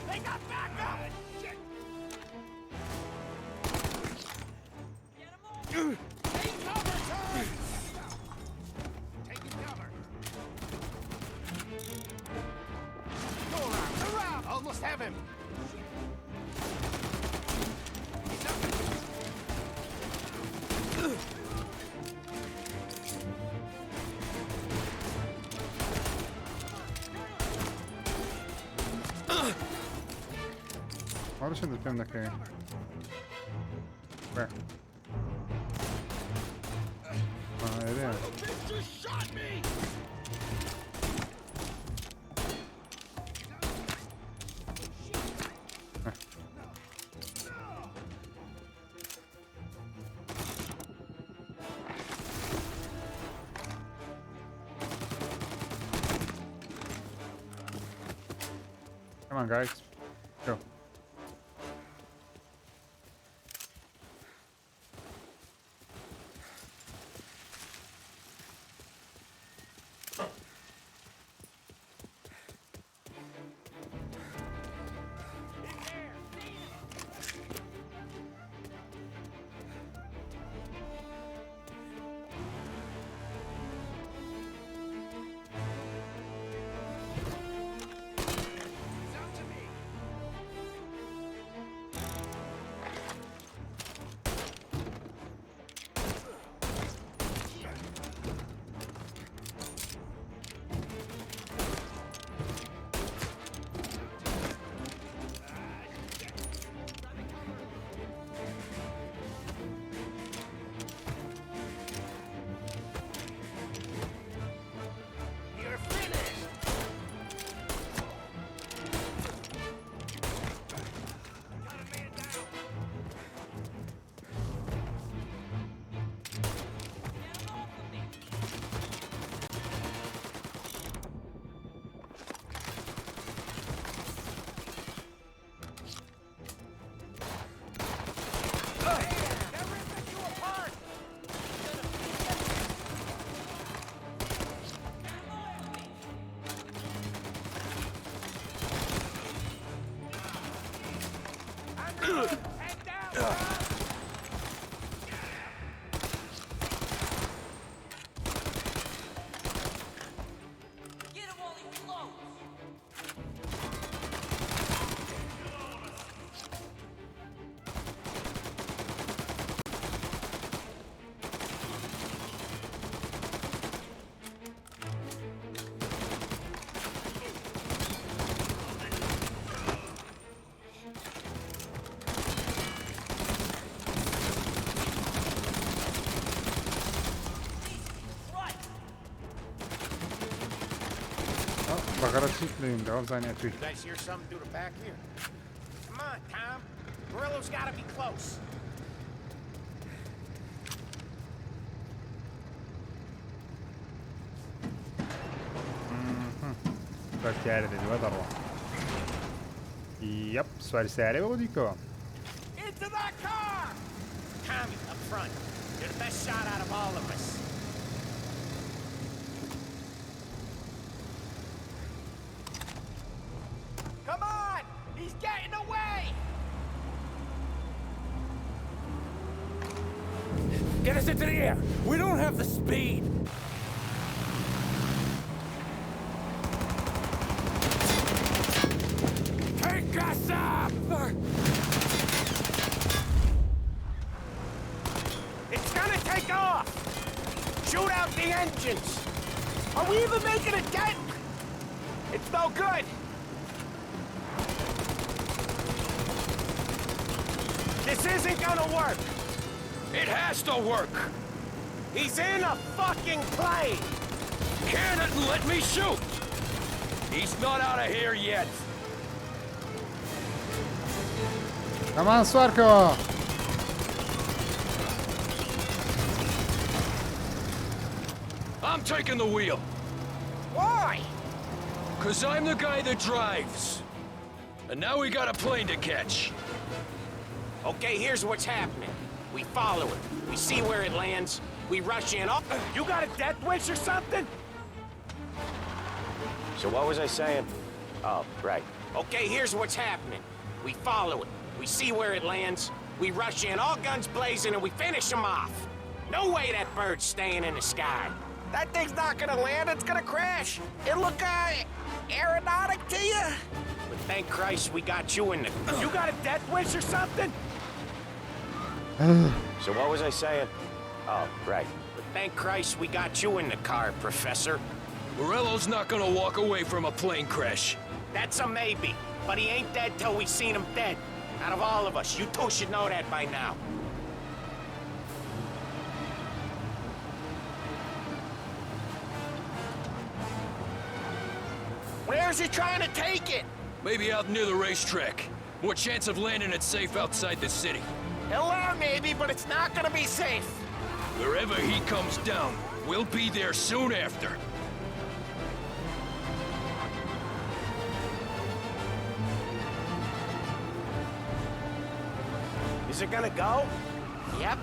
They got back up! Shit! Get him all. Take cover, Tommy! Taking cover. Go around! Almost have him! He's up. Olha o do filme daqui. Where? It is. Bitch just shot me! Come on, guys. Go. بغرت شكلين ده زاني أتوي. You guys hear something through the back here? Come on, Tom. Guerrillo's gotta be close. کارتیارە دەدەوە دەڕۆ یەپ سواری سیارەوە بۆ دیکەوە Into that car! Tommy, up front. You're the best shot out of all of us. Come on! He's getting away! Get us into the air! We don't have the speed! Take us up! It's gonna take off! Shoot out the engines! Are we even making a dent? It's no good! This isn't gonna work! It has to work! He's in a fucking plane! Can it and let me shoot! He's not out of here yet! ئەمان سوارکەوە I'm taking the wheel. Why? Cause I'm the guy that drives. And now we got a plane to catch. Okay, here's what's happening. We follow it. We see where it lands. We rush in. Oh, you got a death wish or something? So what was I saying? Oh, right. Okay, here's what's happening. We follow it. We see where it lands. We rush in, all guns blazing, and we finish them off. No way that bird's staying in the sky. That thing's not gonna land, it's gonna crash. It look, aeronautic to you? But thank Christ we got you in the... You got a death wish or something? So what was I saying? Oh, right. But thank Christ we got you in the car, Professor. Morello's not gonna walk away from a plane crash. That's a maybe, but he ain't dead till we seen him dead. Out of all of us, you two should know that by now. Where's he trying to take it? Maybe out near the racetrack. More chance of landing it safe outside the city. He'll land maybe, but it's not gonna be safe. Wherever he comes down, we'll be there soon after. Is it gonna go? Yep.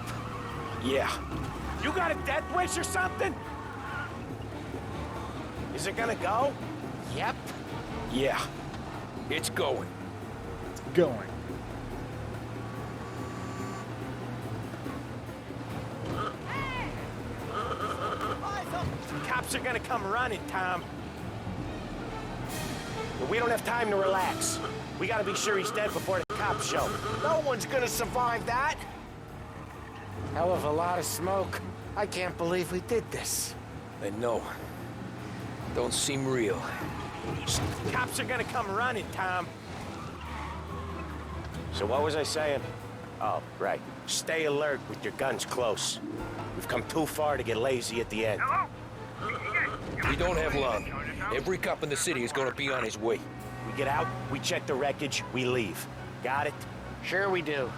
Yeah. You got a death wish or something? Is it gonna go? Yep. Yeah. It's going. It's going. Cops are gonna come running, Tom. But we don't have time to relax. We gotta be sure he's dead before the cops show. No one's gonna survive that! Hell of a lot of smoke. I can't believe we did this. I know. Don't seem real. Cops are gonna come running, Tom. So what was I saying? Oh, right. Stay alert with your guns close. We've come too far to get lazy at the end. We don't have long. Every cop in the city is gonna be on his way. We get out, we check the wreckage, we leave. Got it? Sure we do.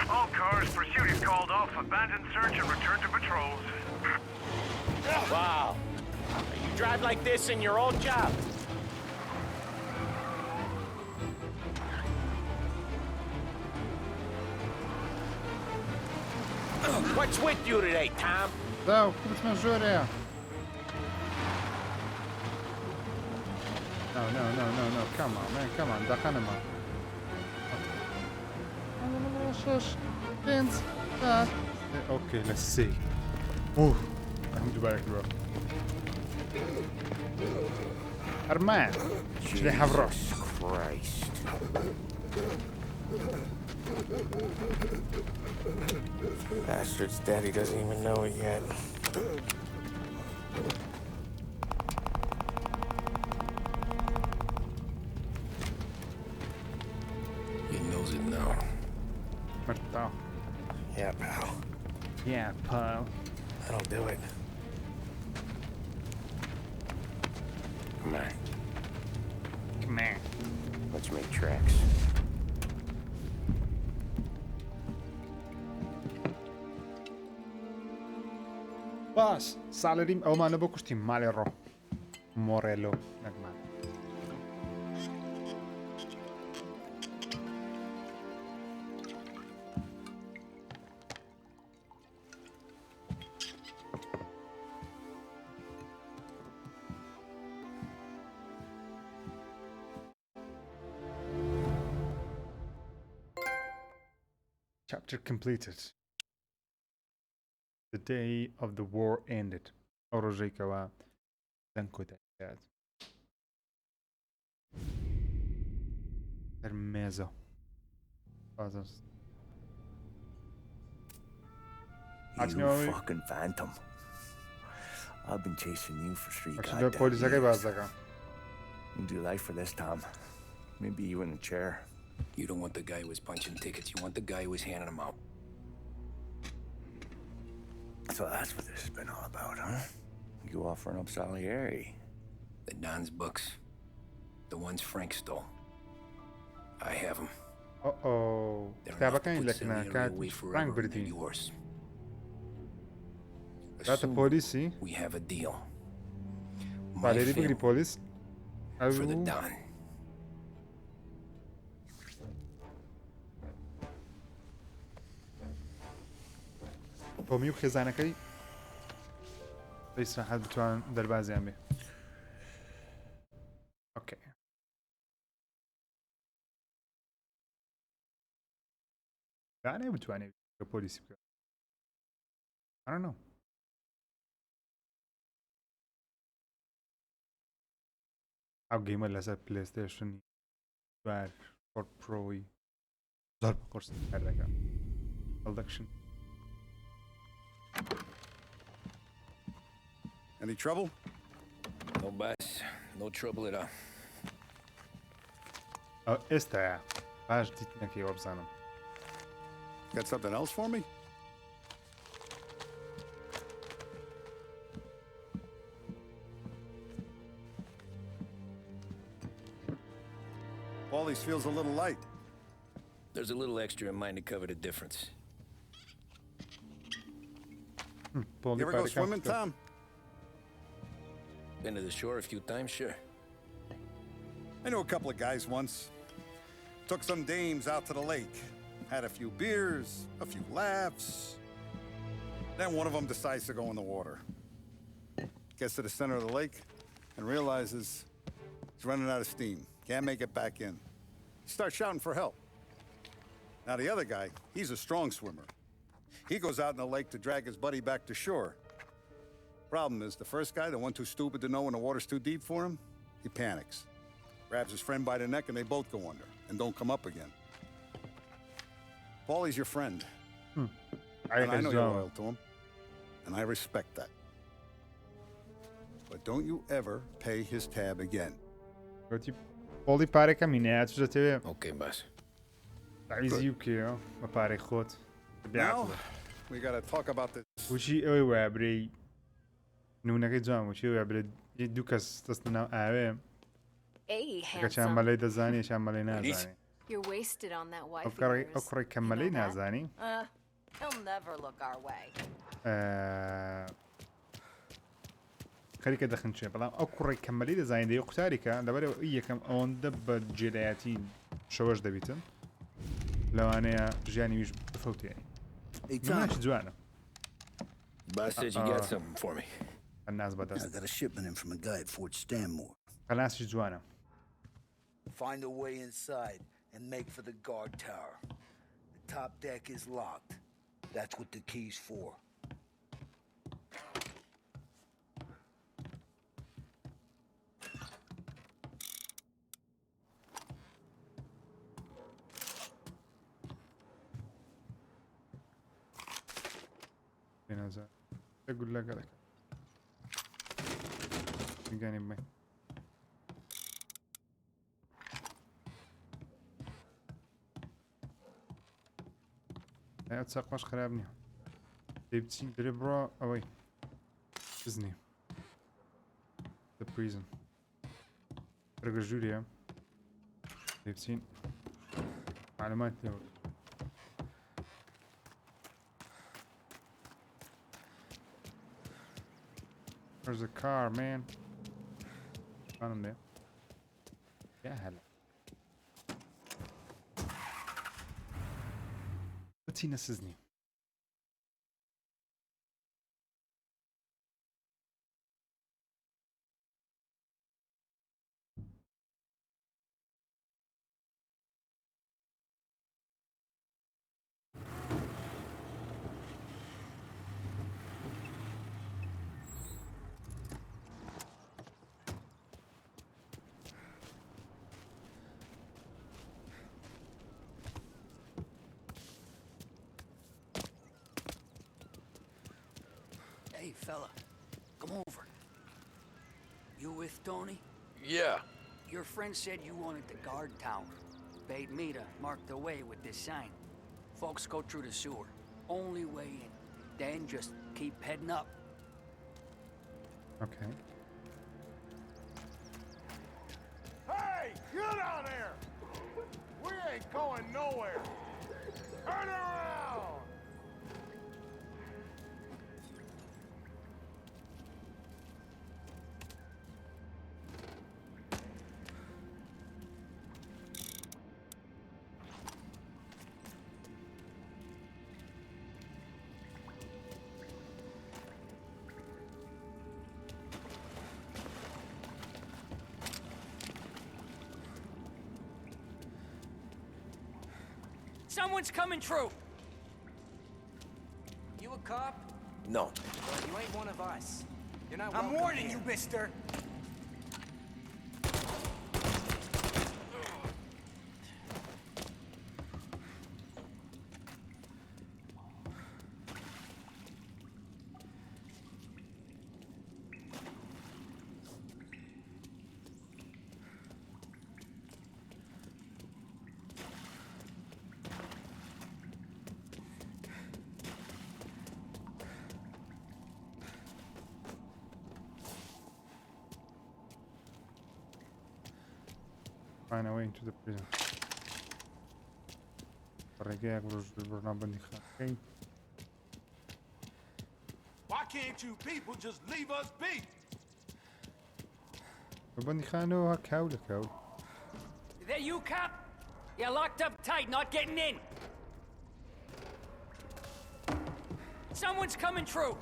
All cars, pursuit is called off. Abandon search and return to patrols. Wow. You drive like this in your old job? What's with you today, Tom? Dał, powiedzmy żurę. No, come on, man, come on, dachany ma. No, shush, więc, tak. Okay, let's see. I'm دووبارە کردووە. Arman, czyli Havros. Christ. Bastard's daddy doesn't even know it yet. He knows it now. Marta. Yeah, pal. Yeah, pal. That'll do it. Come on. Come make tracks. باش سالێریم ئەومانە بۆ کوشتیم ماڵێ ڕۆ مۆڕێلۆ نەکمان Chapter completed. The day of the war ended. ئەو ڕۆژێکەوە دەنگ کۆتایی کرد. مێزە. You fucking phantom. I've been chasing you for 3 goddamn years. You do life for this, Tom. Maybe you in a chair. You don't want the guy who was punching tickets. You want the guy who was handing them out. So that's what this has been all about, huh? You offering up Salieri? The Don's books. The ones Frank stole. I have them. Uh-oh. كتابەکانی لەکنە کاتی فرانک بردی. کاتە پۆلیسی؟ We have a deal. سالێری بگری پۆلیس؟ For the Don. تۆمی و خێزانەکەی بەیسراحەت بتوان دەربازیان بێ. ئۆکێ. دانێ بتوانێت کە پۆلیسی بکات. I don't know. ئەو گەیمە لەسەر پلەیستێشنی دوار فۆر پرۆی زۆر بە قورس کار دەکەم. هەڵدەکشن. Any trouble? No boss. No trouble at all. ئێستاە باش دیتنەکەیەوە بزانم. Got something else for me? Paulies feels a little light. There's a little extra in mine to cover the difference. You ever go swimming, Tom? Been to the shore a few times, sure. I knew a couple of guys once. Took some dames out to the lake. Had a few beers, a few laughs. Then one of them decides to go in the water. Gets to the center of the lake and realizes he's running out of steam. Can't make it back in. He starts shouting for help. Now the other guy, he's a strong swimmer. He goes out in the lake to drag his buddy back to shore. Problem is, the first guy, the one too stupid to know when the water's too deep for him, he panics. Grabs his friend by the neck and they both go under and don't come up again. Paulie's your friend. And I know you're loyal to him. And I respect that. But don't you ever pay his tab again. Paulie پارێکە مینەیە چ دەتەوێت؟ Okay, boss. تعویزی بکەیەوە بە پارەی خۆت. Now, we gotta talk about this. وشی ئەوەی وایە برەی نونەکەی جوان وشی وایە برێ دوو کەس دەستن ناو ئاوێ کە چیان مەلەی دەزانی چیان مەلەی نازانی. You're wasted on that wife. ئەو کوڕی کە مەلەی نازانی. He'll never look our way. خەریکە دەخنچێ بەڵام ئەو کوڕی کە مەلەی دەزانی دەیە قوتاریکە لەبەرەوە یەکەم ئەوەندە بە جێلایەتی شەوەش دەبیتن لەوانەیە ژیانی ویش بفەوتێنی. ناش جوانە. Boss says you got something for me. الناس بەدەست. I got a shipment in from a guy at Fort Stanmore. خەلاسیش جوانە. Find a way inside and make for the guard tower. The top deck is locked. That's what the key's for. بنظر أقول لك هذاك جانب ما أتساق مش خرابني تبتين دربرا أوي إذني the prison رجع جوليا بچین معلومات لێوە There's a car, man. Found him there. Yeah, hello. What's he necessary? Hey, fella, come over. You with Tony? Yeah. Your friend said you wanted the guard tower. Paid me to mark the way with this sign. Folks go through the sewer. Only way in. Then just keep heading up. Okay. Hey, get out there! We ain't going nowhere. Turn around! Someone's coming through! You a cop? No. Well, you ain't one of us. You're not I'm welcome warning here. you, mister! Find a way into the prison. ڕێگەیەک بڕنابەندی خاکەی Why can't you people just leave us be? بەبەندی خانەوە کاو لە کاو Is that you, cop? You're locked up tight, not getting in! Someone's coming through!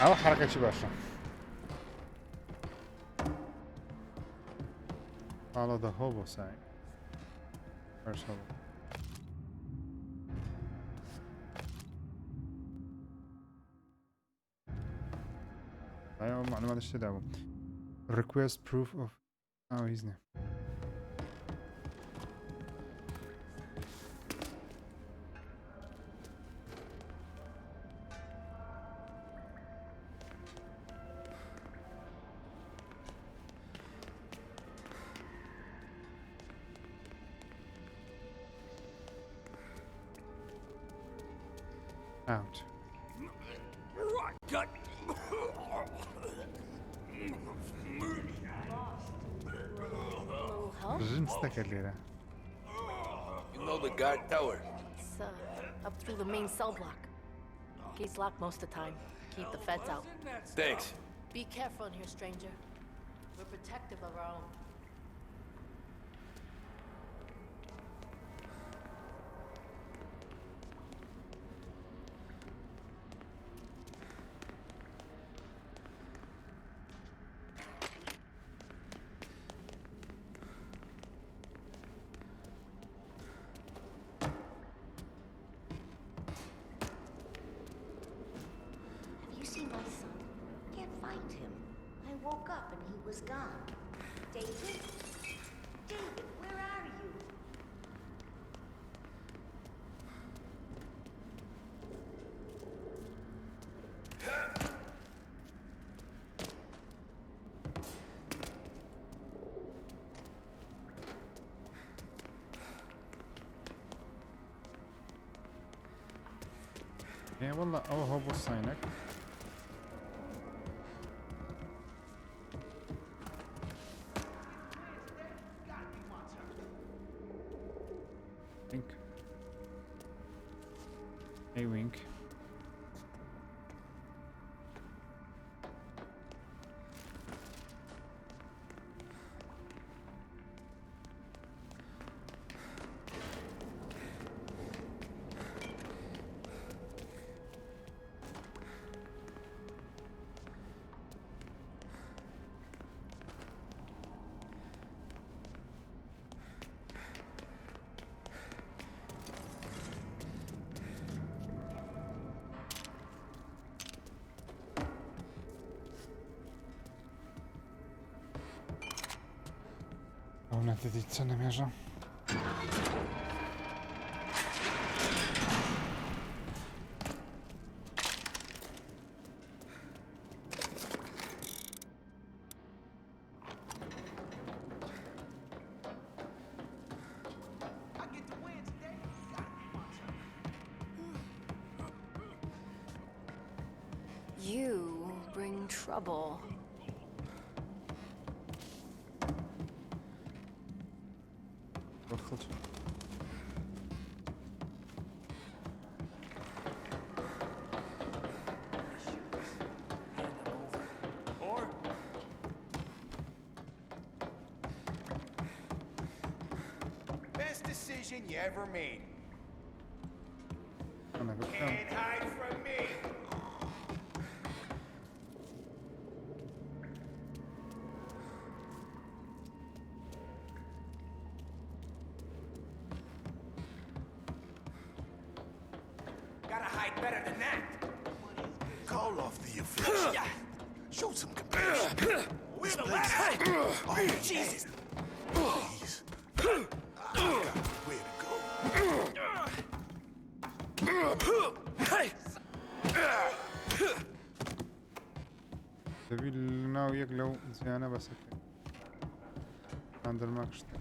ئەوە حرەکەی باشە Follow the hobo sign. Where's hobo? أيوة معلومات ايش تدعو request proof of he's new. Out. You know the guard tower? It's up through the main cell block. Gate's locked most of the time. Keep the feds out. Thanks. Be careful in here, stranger. We're protective of our own. Woke up and he was gone. David? David, where are you? والله هو بصينك Hey wink. Ona dedi co namierza? You bring trouble. Wacht. Best decision you ever made. Ana bakalım. Can't hide from me. Gotta hide better than that. Call off the affliction. Show some compassion. We're the last. Oh, Jesus. Please. Way to go. دەبی ناو یەک لەو جیانە بەسەکە ئەندەرماک شتە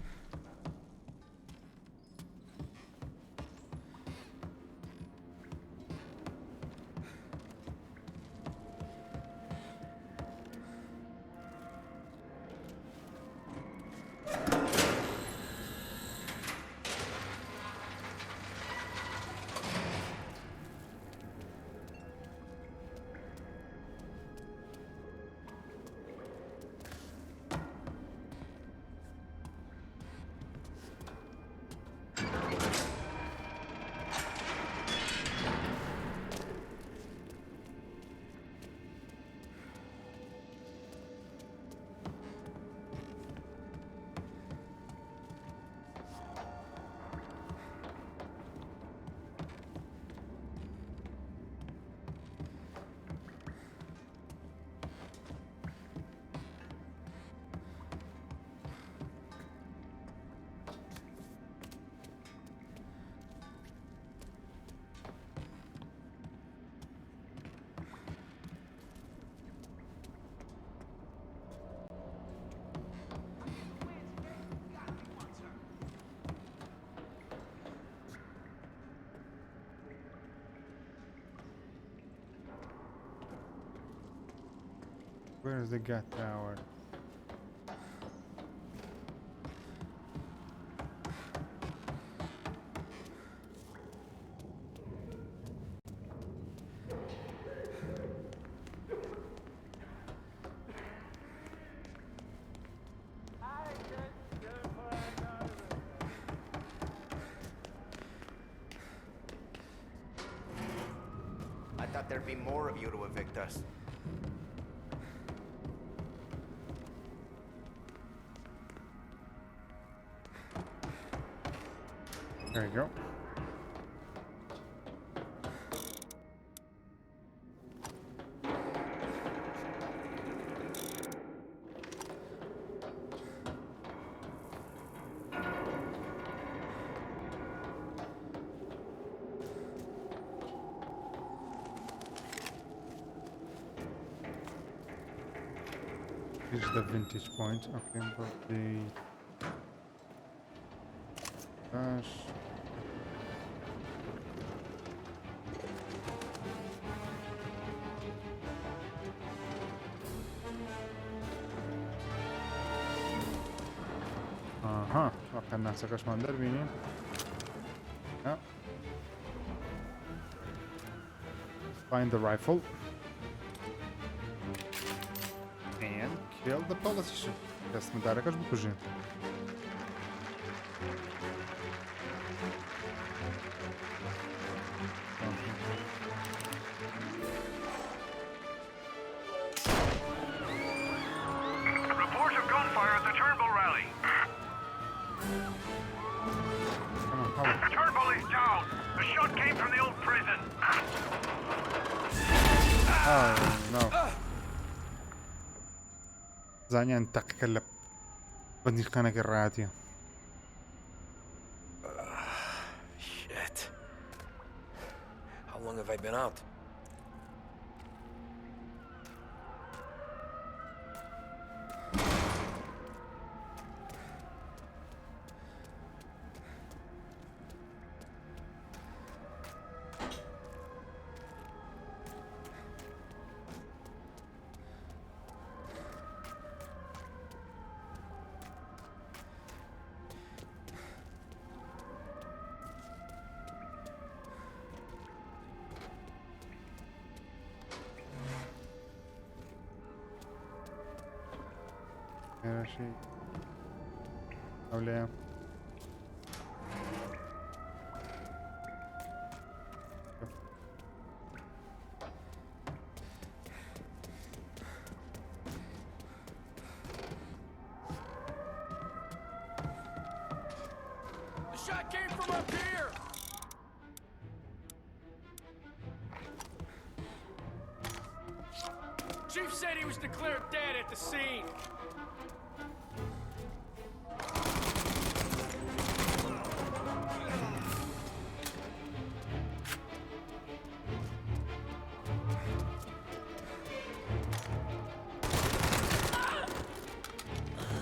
Where is the gut tower? I thought there'd be more of you to evict us. There you go. Here's the vintage point. Okay, but the gosh. Aha, واقعا ناسەکەشمان دەربینین. Find the rifle. And kill the politician. دەستمدارەکەش بکوژین. Reports of gunfire at the Turnbull rally. Turnbull is down. The shot came from the old prison. Oh no. زانیان تەقیکە لە بەندیخانەکە ڕاتیە. Shit. How long have I been out? ماشي حولها The shot came from up here! Chief said he was declared dead at the scene.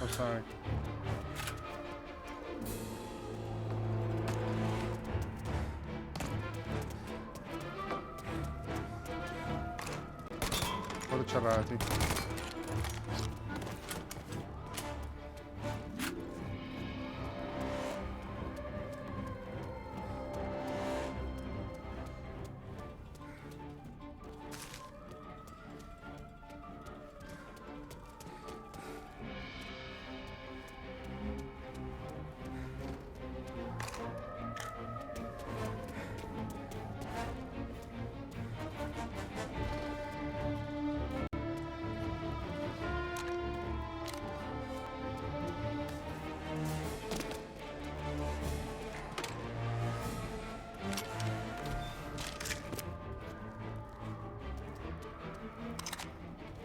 Oh, sorry. خذ شراتي.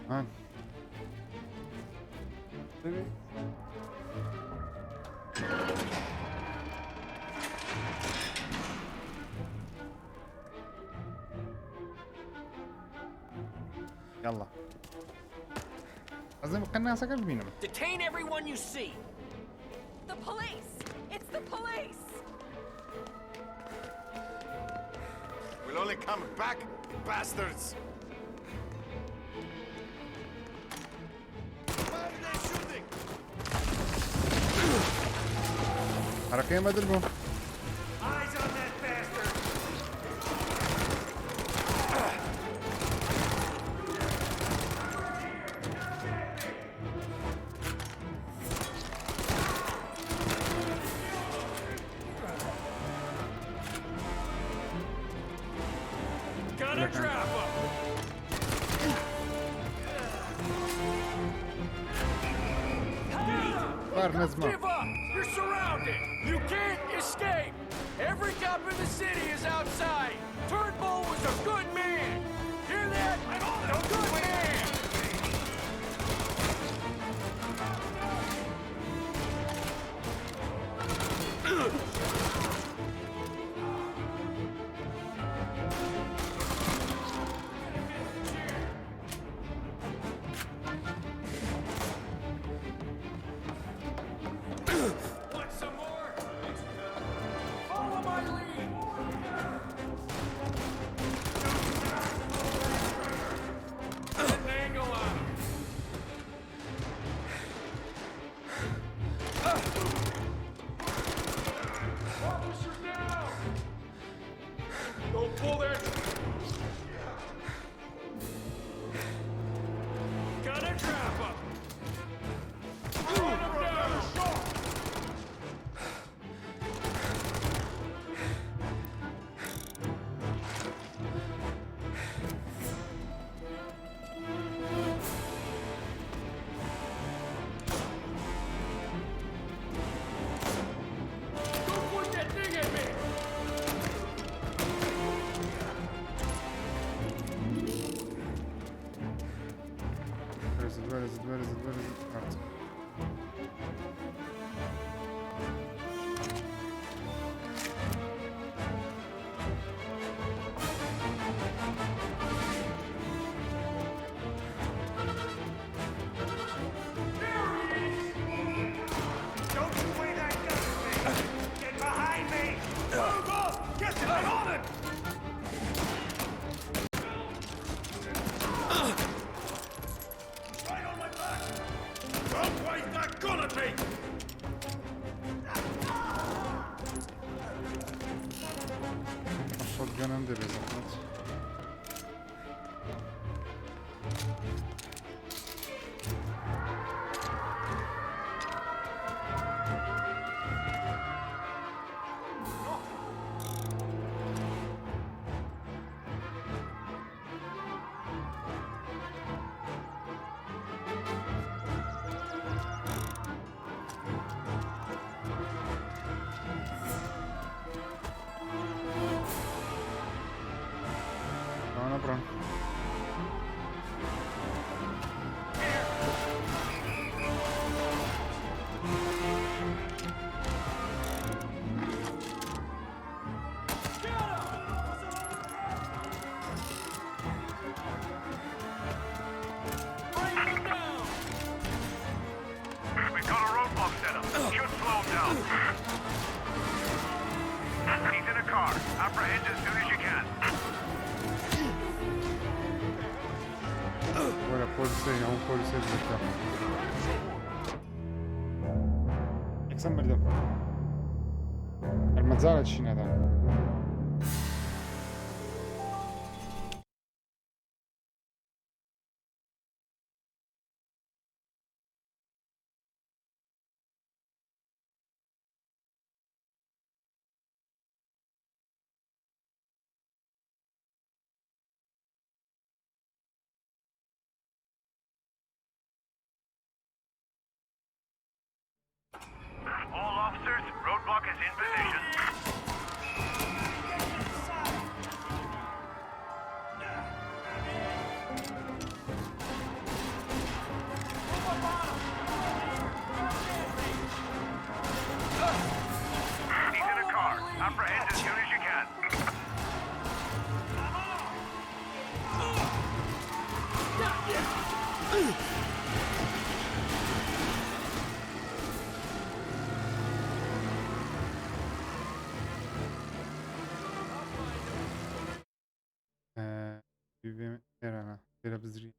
Man. Maybe. يلا. لازم قناصة قلبينا. Detain everyone you see. The police! It's the police! We'll only come back, bastards! حركة ما دربهم. Eyes on that bastard! Gonna trap him! Give up! You're surrounded! You can't escape! Every cop in the city is outside! Turnbull was a good man! Hear that? A good man! Want some more? Follow my lead! artık. Shotgun'ım da bir zahmet. Bron. We've got a roadblock set up. Should slow him down. He's in a car. Apprehend as soon as you can. Voilà, polise, yahu polise bizikler. Yəqsən bildim. Erməcələ çiynədən. All officers, roadblock is in position. He's in a car. Apprehend as soon as you can. Bir yerine, bir bizri.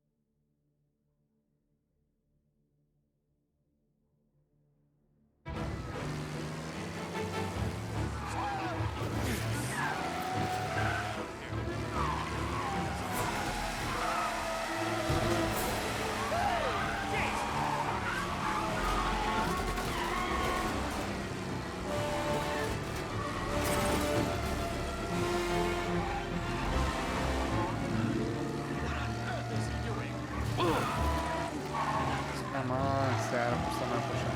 Aman, isterim sana koşan.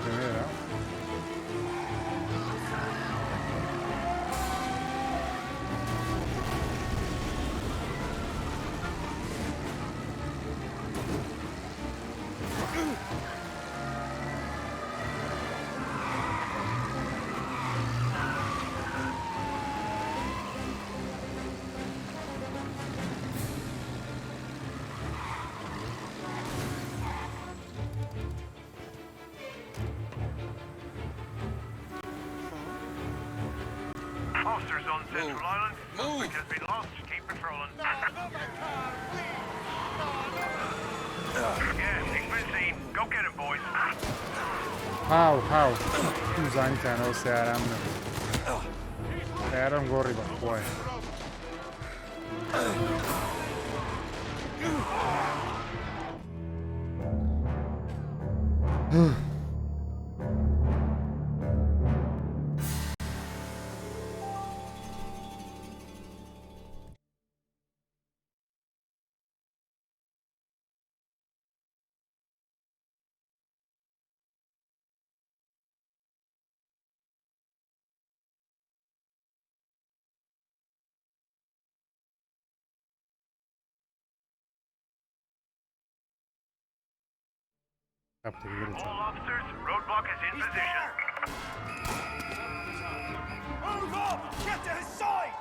Primera. Officers on Central Island. Suspect has been lost. Keep patrolling. Yeah, he's been seen. Go get him, boys. How? Uzani tane o seyaramda. Seyaram gori bak, boy. All officers, roadblock is in position. Move up! Get to his side!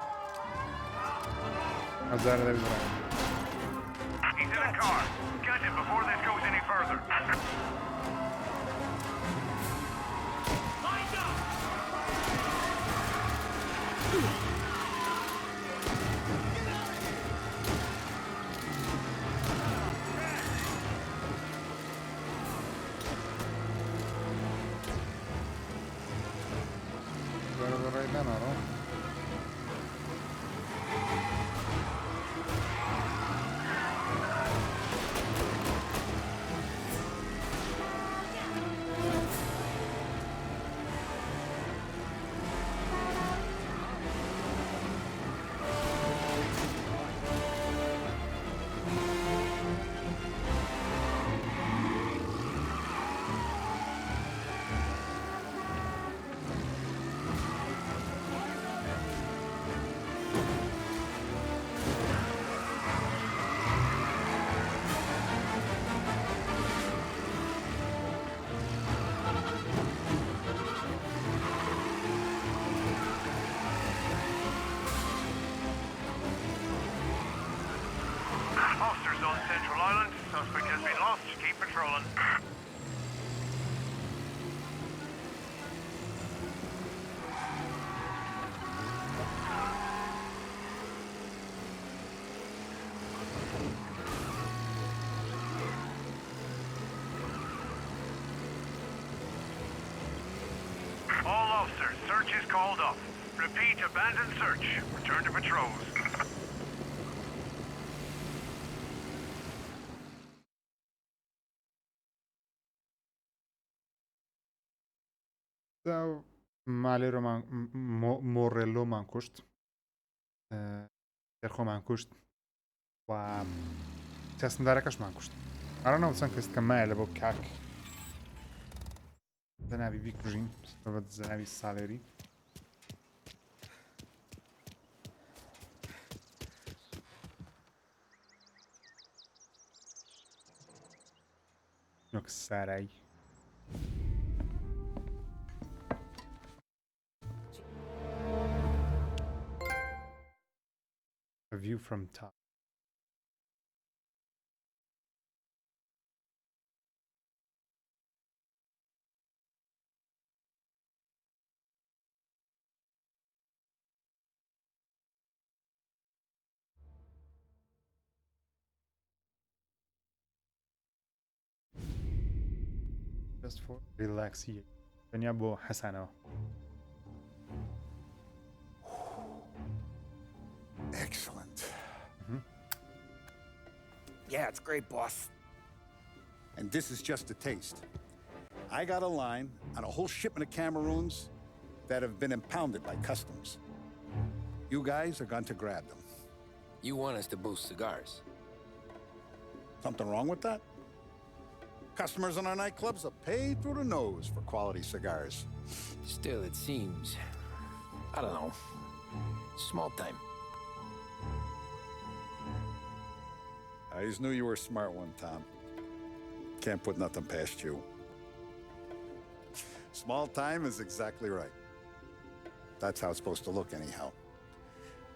He's in a car. Get him before this goes any further. Lined up! Officers on Central Island. Suspect has been lost. Keep patrolling. All officers, search is called off. Repeat, abandon search. Return to patrols. مالێرۆمان مۆڕێلۆمان کوشت دەرخۆمان کوشت و چەسمدارەکەشمان کوشت ئەڕەنەوە چەند کەس کە مایە لە بۆ کاک زەناوی بیکوژین بەبەت زەناوی سالێری نۆک سارایی A view from top. Just for relaxation. دنیا بۆ حەسانەوە. Excellent. Yeah, it's great, boss. And this is just a taste. I got a line on a whole shipment of Cameroons that have been impounded by customs. You guys are going to grab them. You want us to boost cigars? Something wrong with that? Customers in our nightclubs are paid through the nose for quality cigars. Still, it seems... I don't know. Small time. I just knew you were a smart one, Tom. Can't put nothing past you. Small time is exactly right. That's how it's supposed to look anyhow.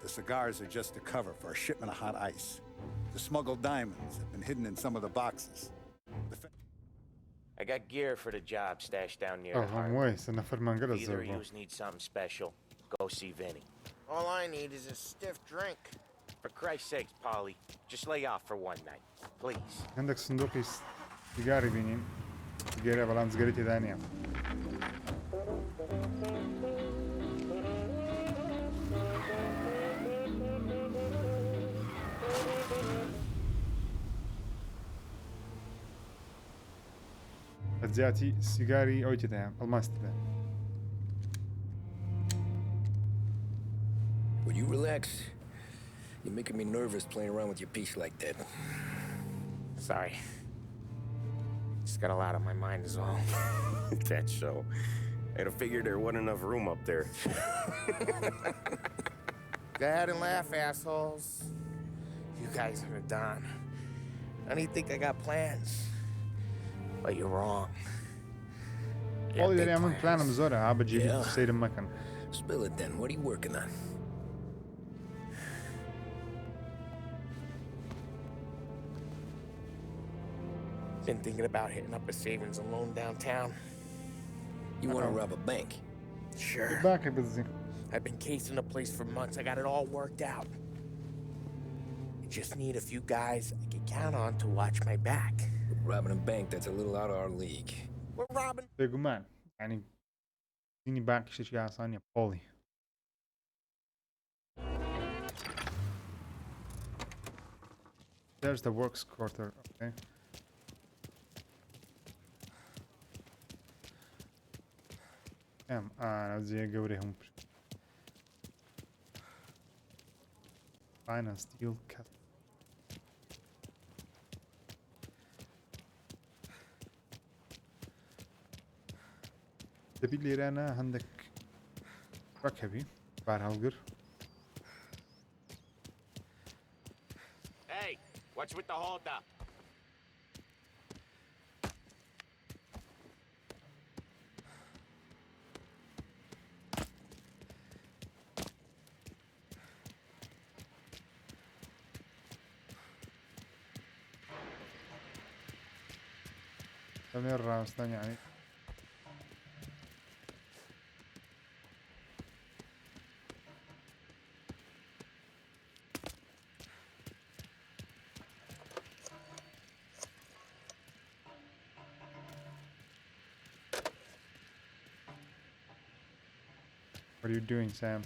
The cigars are just a cover for a shipment of hot ice. The smuggled diamonds have been hidden in some of the boxes. I got gear for the job stashed down near the harbor. Either of you need something special, go see Vinny. All I need is a stiff drink. For Christ's sakes, Polly, just lay off for one night, please. عندك صندوقي سيجاري بينين سيجاري بلان سيجارتي ثانية أجاتي سيجاري أو كده الماس ده Will you relax? You're making me nervous playing around with your piece like that. Sorry. Just got a lot on my mind is all. That's so. I'd have figured there wasn't enough room up there. Go ahead and laugh, assholes. You guys are the Don. I don't even think I got plans. But you're wrong. والله يا من بلانم زورة عاب جيبي سير مكان. Spill it then. What are you working on? Been thinking about hitting up a savings and loan downtown. You want to rob a bank? Sure. Back a busy. I've been casing the place for months. I got it all worked out. I just need a few guys I can count on to watch my back. Robbing a bank, that's a little out of our league. We're robbing. بگو من يعني ديني باقي شيء آسان يا بولي. There's the works quarter. Okay. أنا زي قوريهم. Finance deal cut. تبي لي أنا عندك ركبي بار هالقر. Hey, what's with the hold up? تمر راسنا يعني. What are you doing, Sam?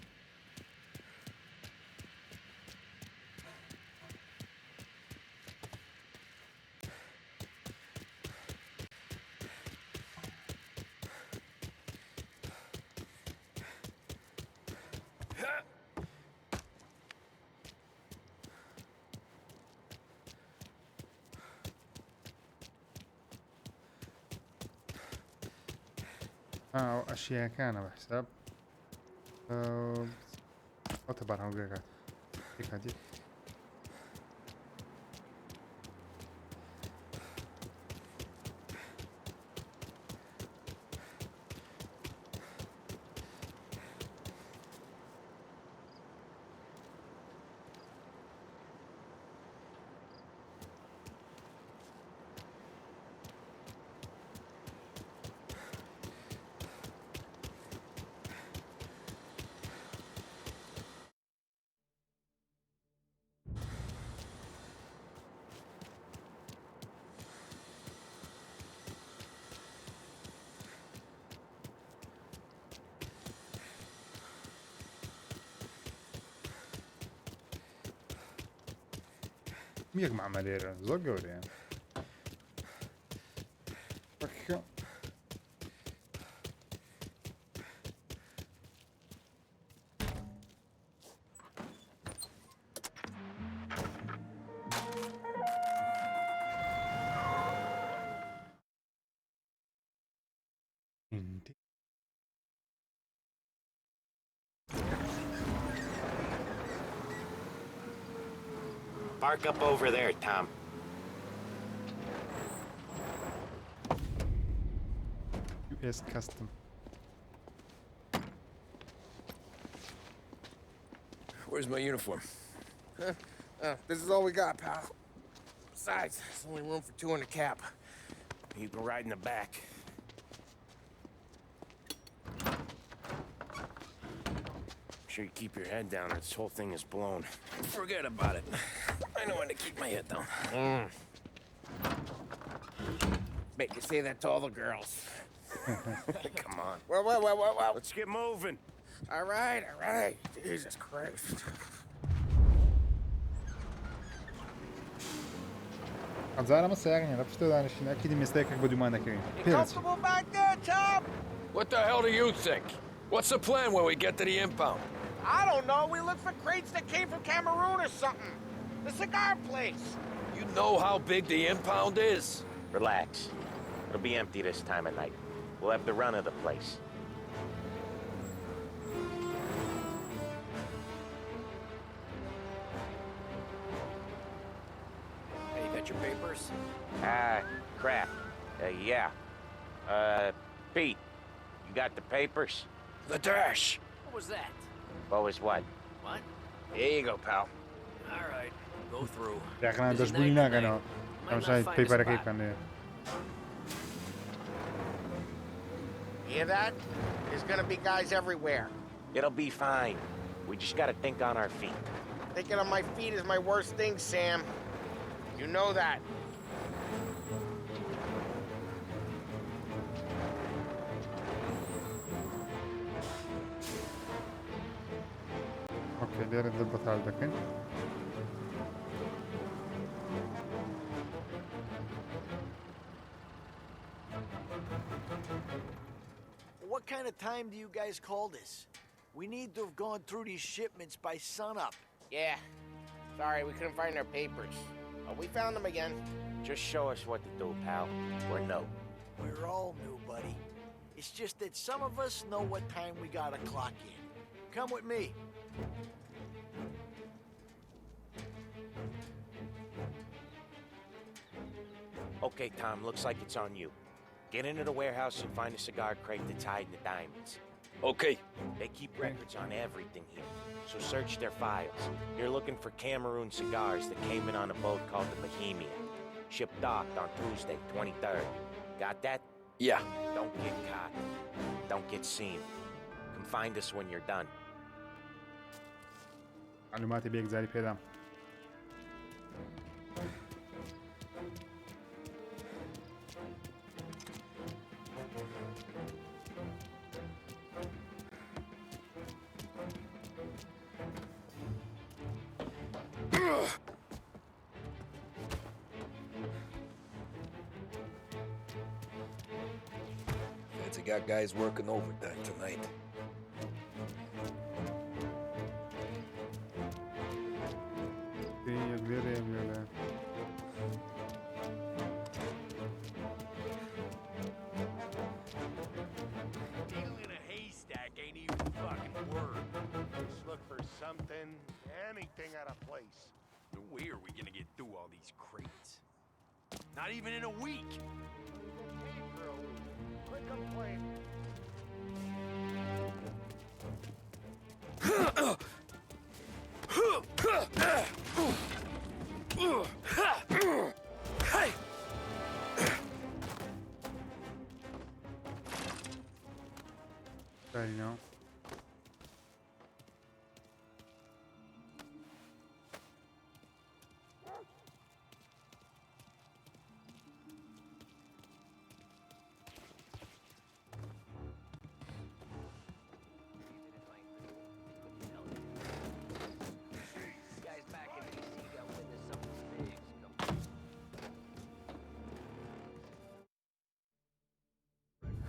أشياء كان بحساب أعتبر هالقرقات ديك هدي میگم معمولی را زور گوره. اوکی. Park up over there, Tom. US custom. Where's my uniform? This is all we got, pal. Besides, there's only room for two in the cab. You can ride in the back. Make sure you keep your head down or this whole thing is blown. Forget about it. I know when to keep my head down. Bet you say that to all the girls. Come on. Well. Let's get moving. All right. Jesus Christ. أتذكر ما سيارة رفت دانش أكيد مستيقظ بدون ما نكرين. Comfortable back there, Tom? What the hell do you think? What's the plan when we get to the impound? I don't know. We look for crates that came from Cameroon or something. The cigar place. You know how big the impound is? Relax. It'll be empty this time of night. We'll have the run of the place. Hey, you got your papers? Crap. Yeah. Pete, you got the papers? The dash. What was that? What was what? What? Here you go, pal. All right, go through. دقیقاً دەشبوونی ناکەنەوە ئەم شاید پەیپەرەکەی بکەنێ. Hear that? There's gonna be guys everywhere. It'll be fine. We just gotta think on our feet. Thinking on my feet is my worst thing, Sam. You know that. اوكي لێرە بەتاڵ دەکەین. What kind of time do you guys call this? We need to have gone through these shipments by sunup. Yeah. Sorry, we couldn't find our papers. But we found them again. Just show us what to do, pal. We're new. We're all new, buddy. It's just that some of us know what time we gotta clock in. Come with me. Okay, Tom, looks like it's on you. Get into the warehouse and find a cigar crate that's hiding the diamonds. Okay. They keep records on everything here, so search their files. You're looking for Cameroon cigars that came in on a boat called the Bohemian. Ship docked on Tuesday, 23rd. Got that? Yeah. Don't get caught. Don't get seen. Come find us when you're done. معلوماتی بێگزاری پێدام. Fancy got guys working overtime tonight. Needle in a haystack ain't even fucking word. Just look for something, anything out of place. No way are we gonna get through all these crates. Not even in a week. Quit complaining. Sorry, no.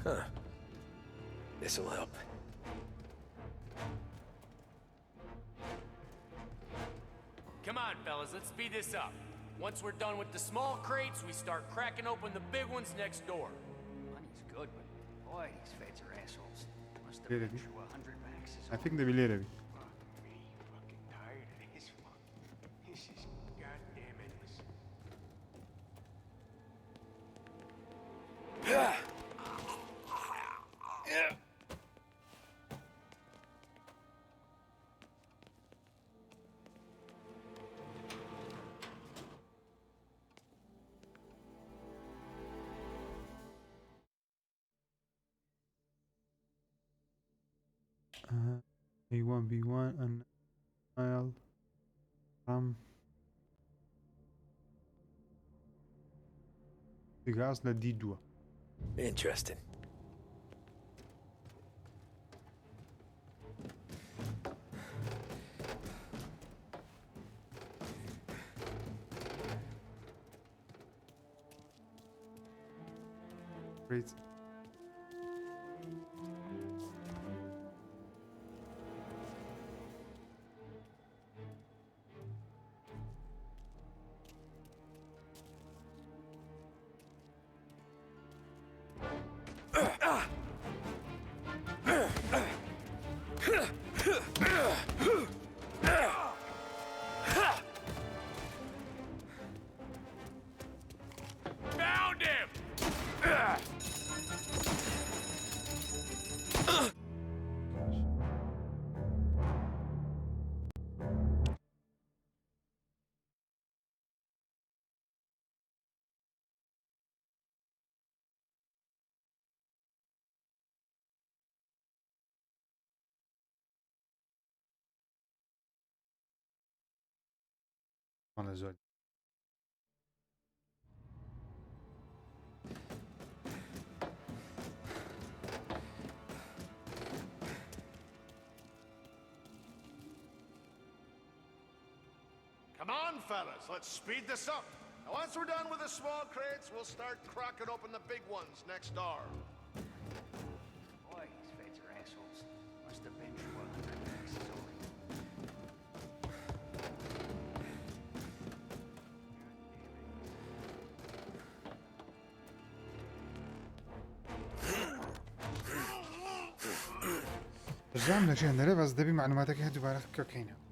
Huh. This'll help. Come on, fellas, let's speed this up. Once we're done with the small crates, we start cracking open the big ones next door. Money's good, but boy, these feds are assholes. Must have Really? been through 100 maxes. I think they will later. Fucking tired of this one. This is goddamn endless. A1B1 and I'll cigars na D2. Interesting. Great. Found him! ماڵە زۆر Come on, fellas, let's speed this up. Now, once we're done with the small crates, we'll start cracking open the big ones next door. Boy, these feds are assholes. Must have been through 100 taxes already. ژام لە ژێندەرە بەس دەبی معلوماتەکە دووبارە بکەینەوە.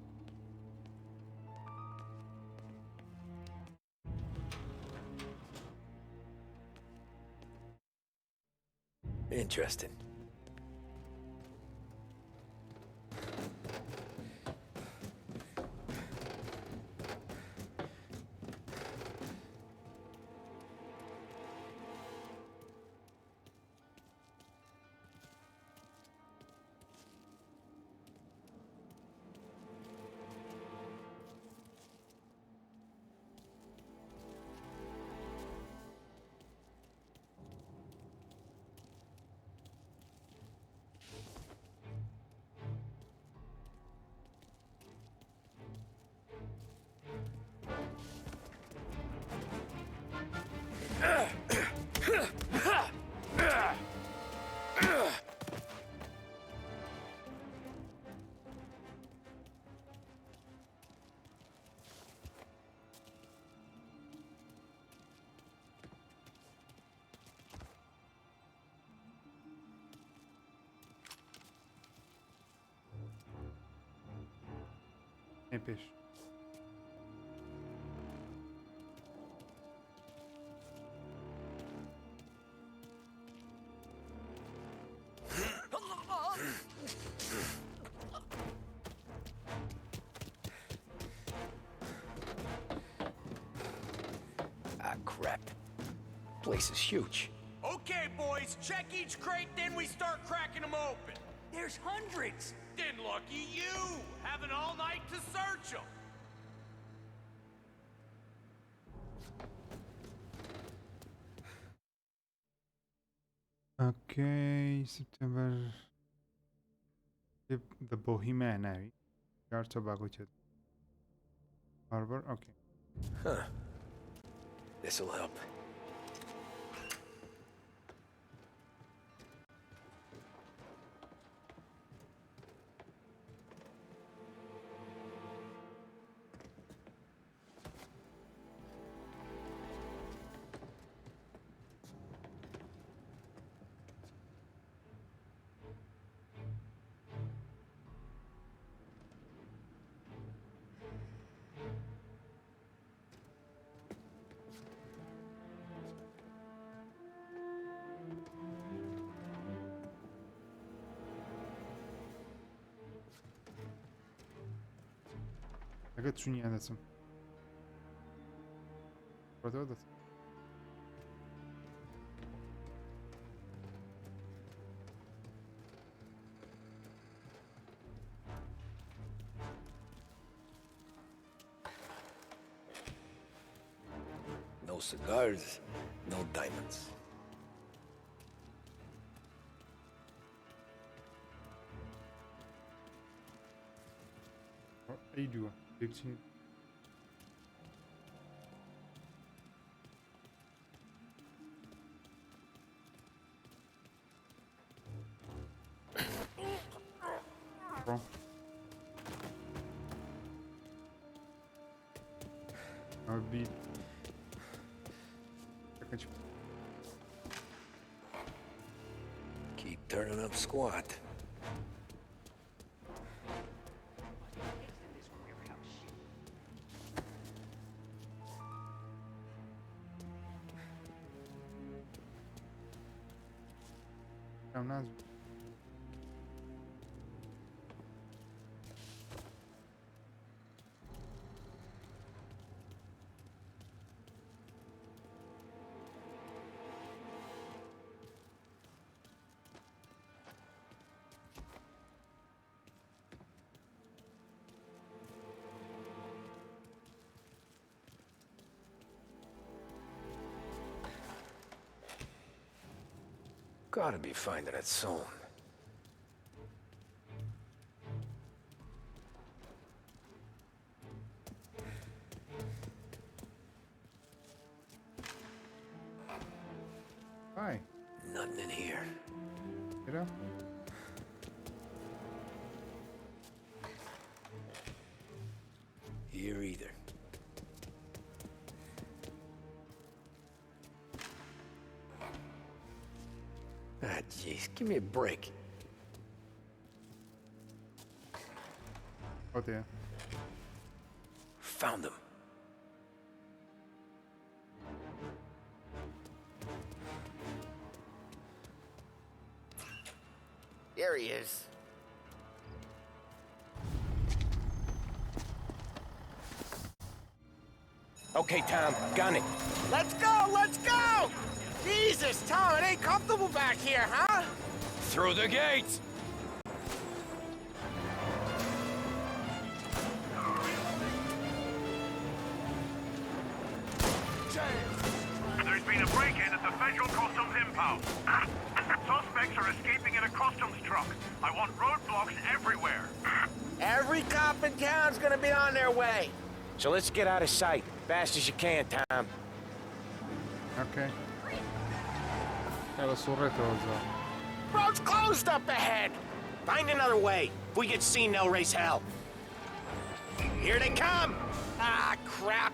Interesting. پێش Ah, crap. Place is huge. Okay, boys, check each crate, then we start cracking them open. There's hundreds! Then lucky you, having all night to search them. اوکی سپتامبر the Bohemian ناوی یار تۆ باگوتێت هاربر اوکی Huh. This'll help. ئەگەر چوونیان دەچم ڕۆتەوە دەچم No cigars, no diamonds. ئەی دووە بچین بی Keep turning up squat. نازم Gotta be finding it soon. Hi. Nothing in here. Get up. Here either. Ah, jeez, give me a break. Oh dear. Found him. There he is. Okay, Tom, gun it. Let's go! Let's go! Jesus, Tom, it ain't comfortable back here, huh? Through the gates! There's been a break-in at the Federal Customs impound. Suspects are escaping in a customs truck. I want roadblocks everywhere. Every cop in town's gonna be on their way. So let's get out of sight, fast as you can, Tom. Okay. هذا صورته وزا. Road's closed up ahead. Find another way. If we get seen, they'll raise hell. Here they come! Ah, crap!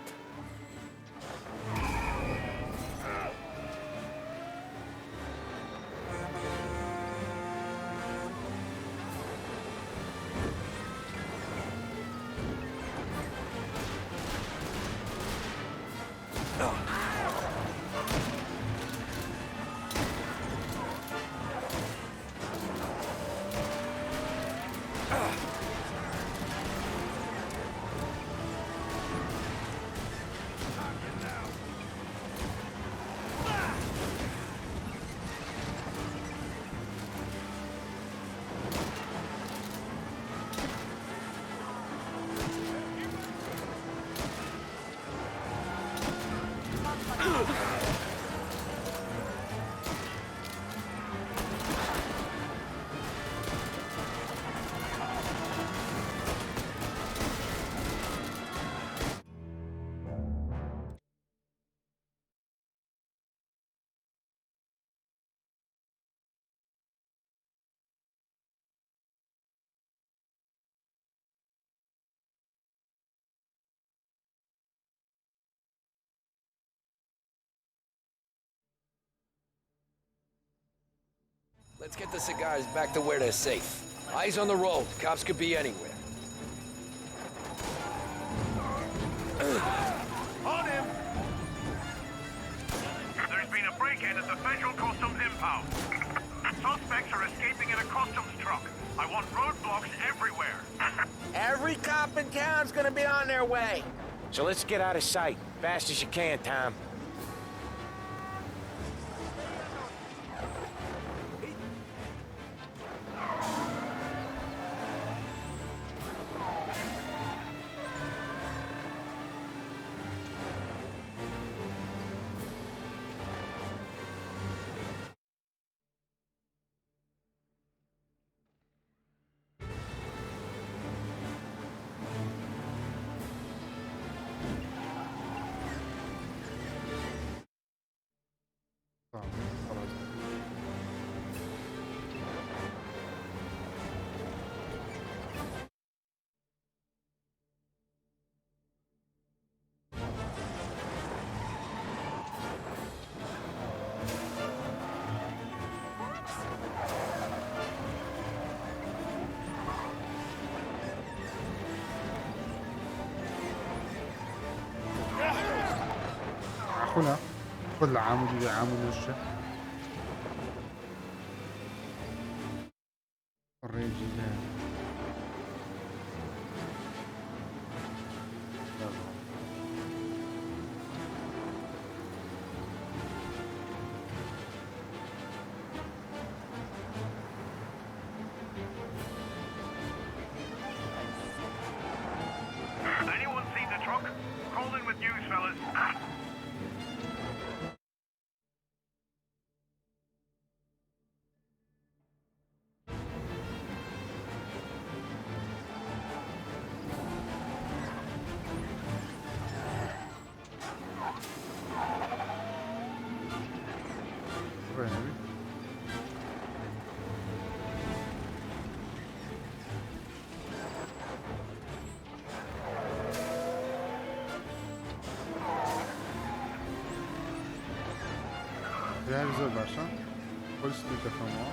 Let's get the cigars back to where they're safe. Eyes on the road. Cops could be anywhere. On him! There's been a break-in at the Federal Customs impound. Suspects are escaping in a customs truck. I want roadblocks everywhere. Every cop in town's gonna be on their way. So let's get out of sight, fast as you can, Tom. هنا كل عامل عامل وجه الرجلان Anyone seen the truck? Call in with news, fellas. بڕێنەوی یاری زۆر باشە پۆلیس دەکەمەوە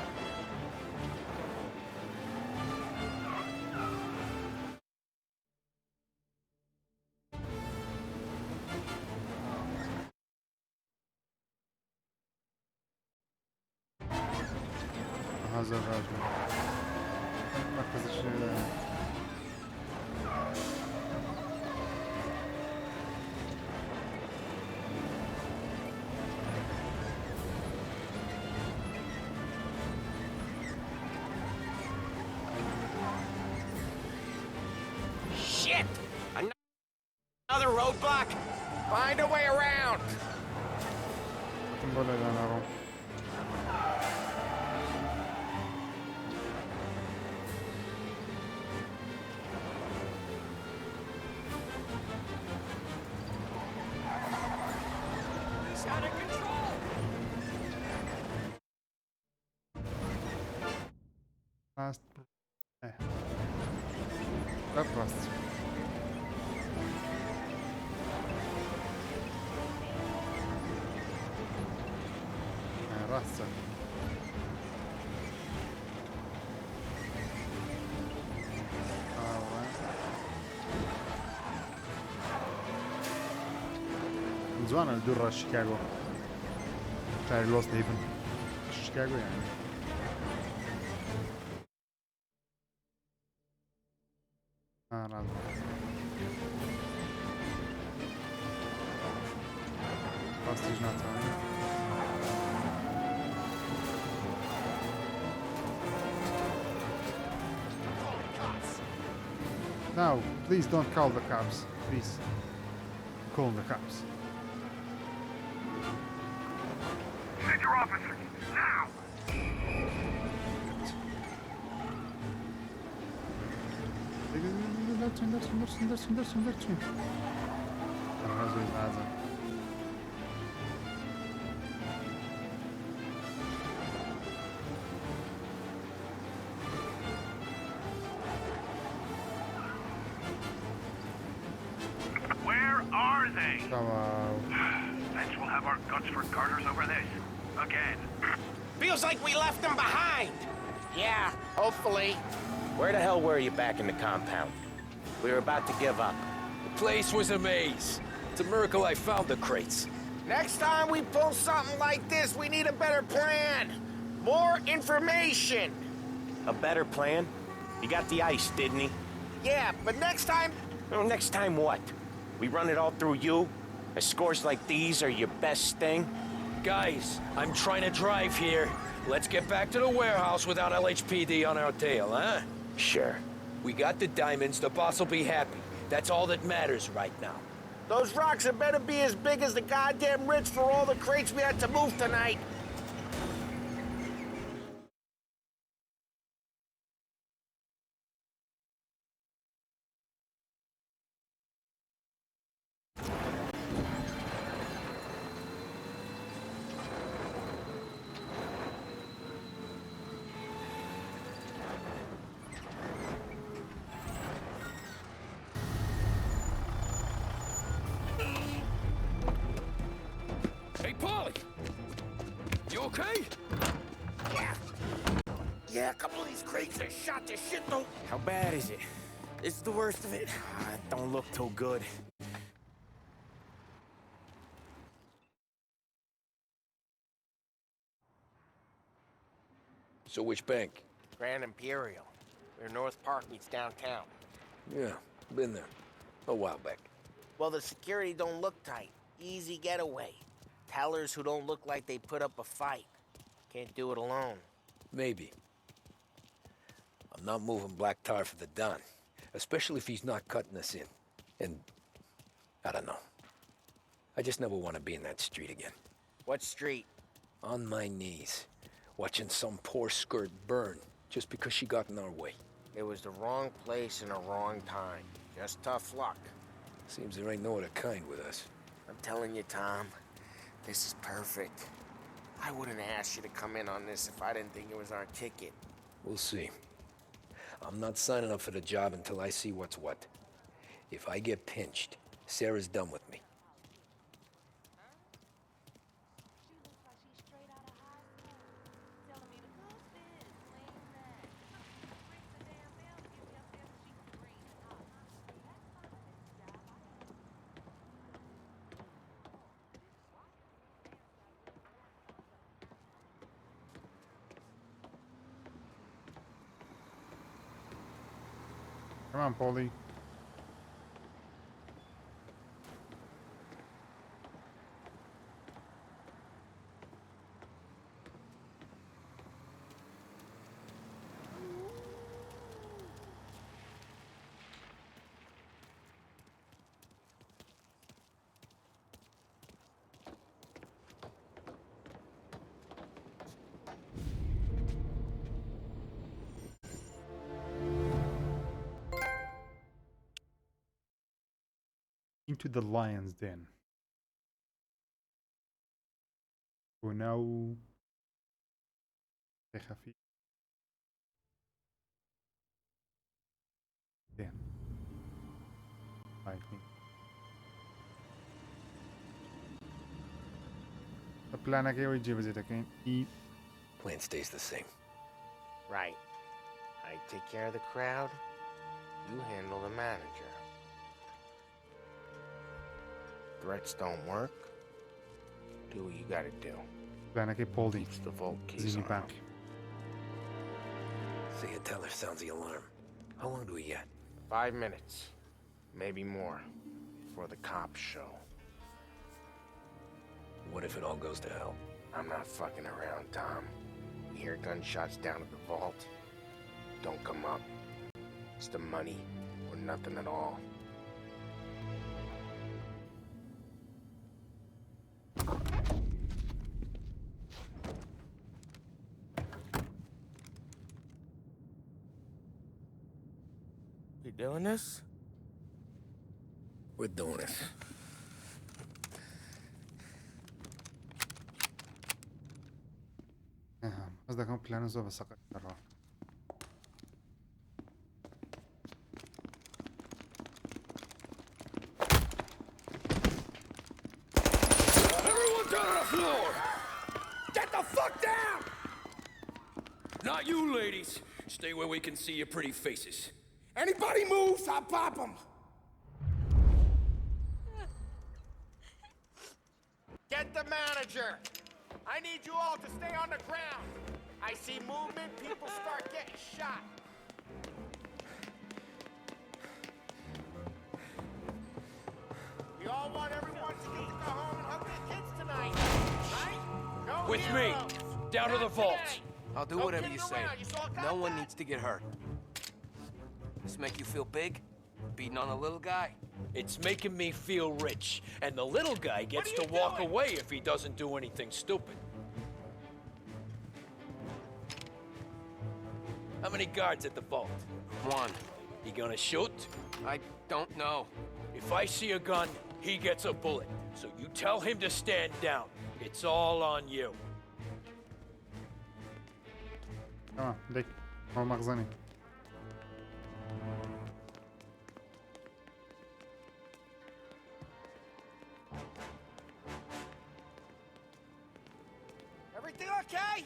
زۆر ڕاز بوو مەرکەزش Shit! Another roadblock? Find a way around! بۆ لەداناڕۆم Out of control! ڕاست ڕاست ڕاستە جوانە دوو ڕاست شیکاگۆ شاری لۆس دەیبن شیکاگۆ یانی ڕاست ڕاستیش ناتوانێت No, please don't call the cops. Please. Call the cops. Send your officers, now! Where are they? Bench will have our guts for garters over this. Again. Feels like we left them behind! Yeah, hopefully. Where the hell were you back in the compound? We were about to give up. The place was a maze. It's a miracle I found the crates. Next time we pull something like this, we need a better plan. More information. A better plan? He got the ice, didn't he? Yeah, but next time... Oh, next time what? We run it all through you? Scores like these are your best thing? Guys, I'm trying to drive here. Let's get back to the warehouse without LHPD on our tail, huh? Sure. We got the diamonds, the boss will be happy. That's all that matters right now. Those rocks had better be as big as the goddamn ridge for all the crates we had to move tonight. Hey, Polly! You okay? Yeah, a couple of these crates are shot to shit though. How bad is it? It's the worst of it. It don't look too good. So which bank? Grand Imperial. Where North Park meets downtown. Yeah, been there. A while back. Well, the security don't look tight. Easy getaway. Tellers who don't look like they put up a fight. Can't do it alone. Maybe. I'm not moving black tar for the Don. Especially if he's not cutting us in. And... I don't know. I just never want to be in that street again. What street? On my knees. Watching some poor skirt burn. Just because she got in our way. It was the wrong place and the wrong time. Just tough luck. Seems there ain't no other kind with us. I'm telling you, Tom. This is perfect. I wouldn't have asked you to come in on this if I didn't think it was our ticket. We'll see. I'm not signing up for the job until I see what's what. If I get pinched, Sarah's done with me. Come on, Paulie. Into the lion's den. وناو خفيف. Den. I think. The plan again we give it again. Plan stays the same. Right. I take care of the crowd. You handle the manager. Threats don't work. Do what you gotta do. Plan again, Paulie. Keeps the vault keys Zini on. back. See a teller sounds the alarm. How long do we get? 5 minutes. Maybe more. Before the cops show. What if it all goes to hell? I'm not fucking around, Tom. You hear gunshots down at the vault? Don't come up. It's the money or nothing at all. You doing this? We're doing this. قصدك هم بلان زو بس أقل مرة. Everyone down on the floor! Get the fuck down! Not you, ladies. Stay where we can see your pretty faces. Anybody moves, I'll pop them! Get the manager! I need you all to stay on the ground. I see movement, people start getting shot. We all want everyone to get to go home and hug their kids tonight, right? No With me! heroes. Down to the Not vault. today. I'll do No whatever kidding you say. around, you saw a No one contact? needs to get hurt. This make you feel big? Beating on a little guy? It's making me feel rich, and the little guy gets What are to you walk doing? away if he doesn't do anything stupid. How many guards at the vault? 1. You gonna shoot? I don't know. If I see a gun, he gets a bullet. So you tell him to stand down. It's all on you. تمام ليك هو مخزني. Everything okay?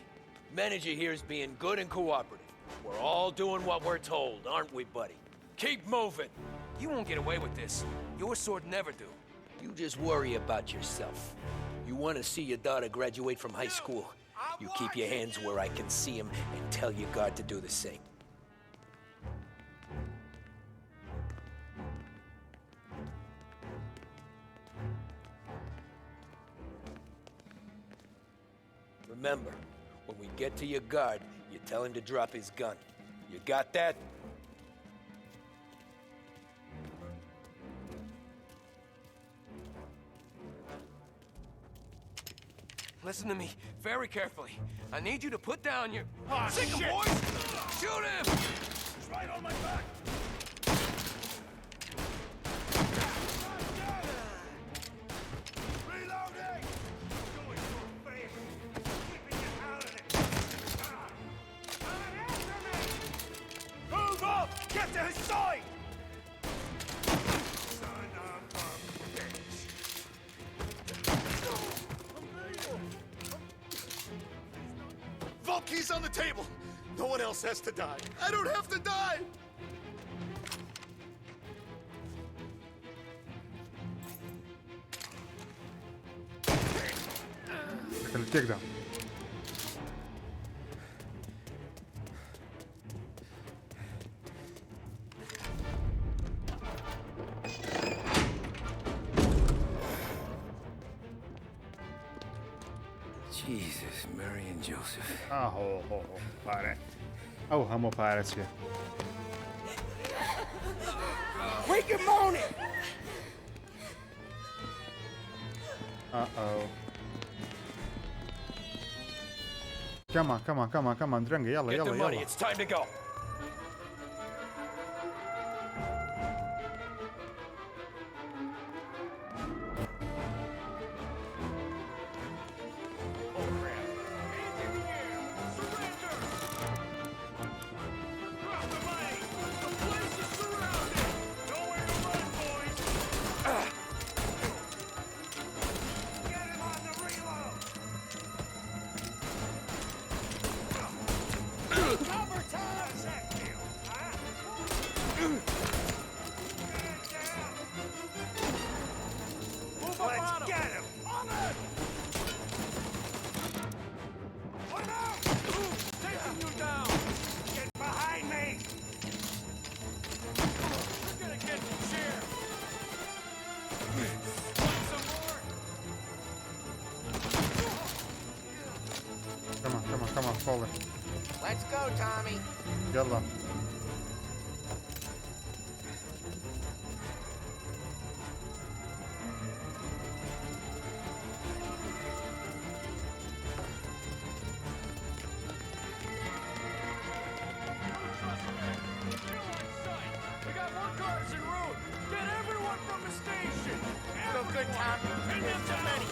Manager here is being good and cooperative. We're all doing what we're told, aren't we, buddy? Keep moving. You won't get away with this. Your sword never do. You just worry about yourself. You want to see your daughter graduate from high school. You keep your hands where I can see them and tell your guard to do the same. Remember, when we get to your guard, you tell him to drop his gun. You got that? Listen to me very carefully. I need you to put down your... Oh, Sick 'em, shit. boys! Shoot him! He's right on my back. Reloading! keys on the table. No one else has to die. I don't have to die. خليك تقدر. Jesus, Mary and Joseph. هو pare. أو همو pare شيء. Wake him on it! Uh-oh. Come on, درنقة يلا Get the money, يلا. it's time to go. Come on, forward. Let's go, Tommy. يلا. We got more cars en route. Get everyone from the station. Real good, Tom. There's too many.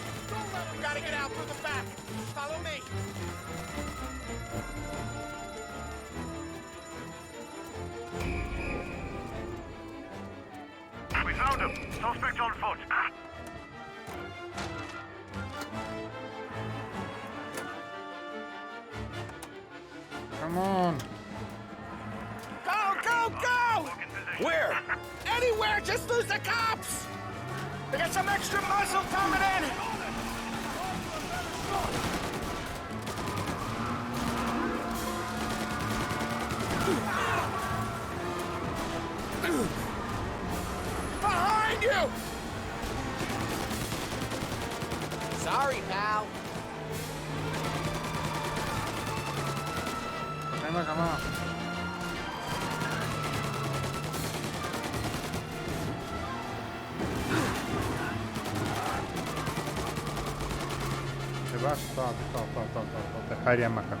We gotta get out through the back. Follow me. We found him. Suspect on foot. Come on. Go! Where? Anywhere, just lose the cops! We got some extra muscle coming in! Behind you! Sorry, pal. Come on. باش طاط حاليا مكان.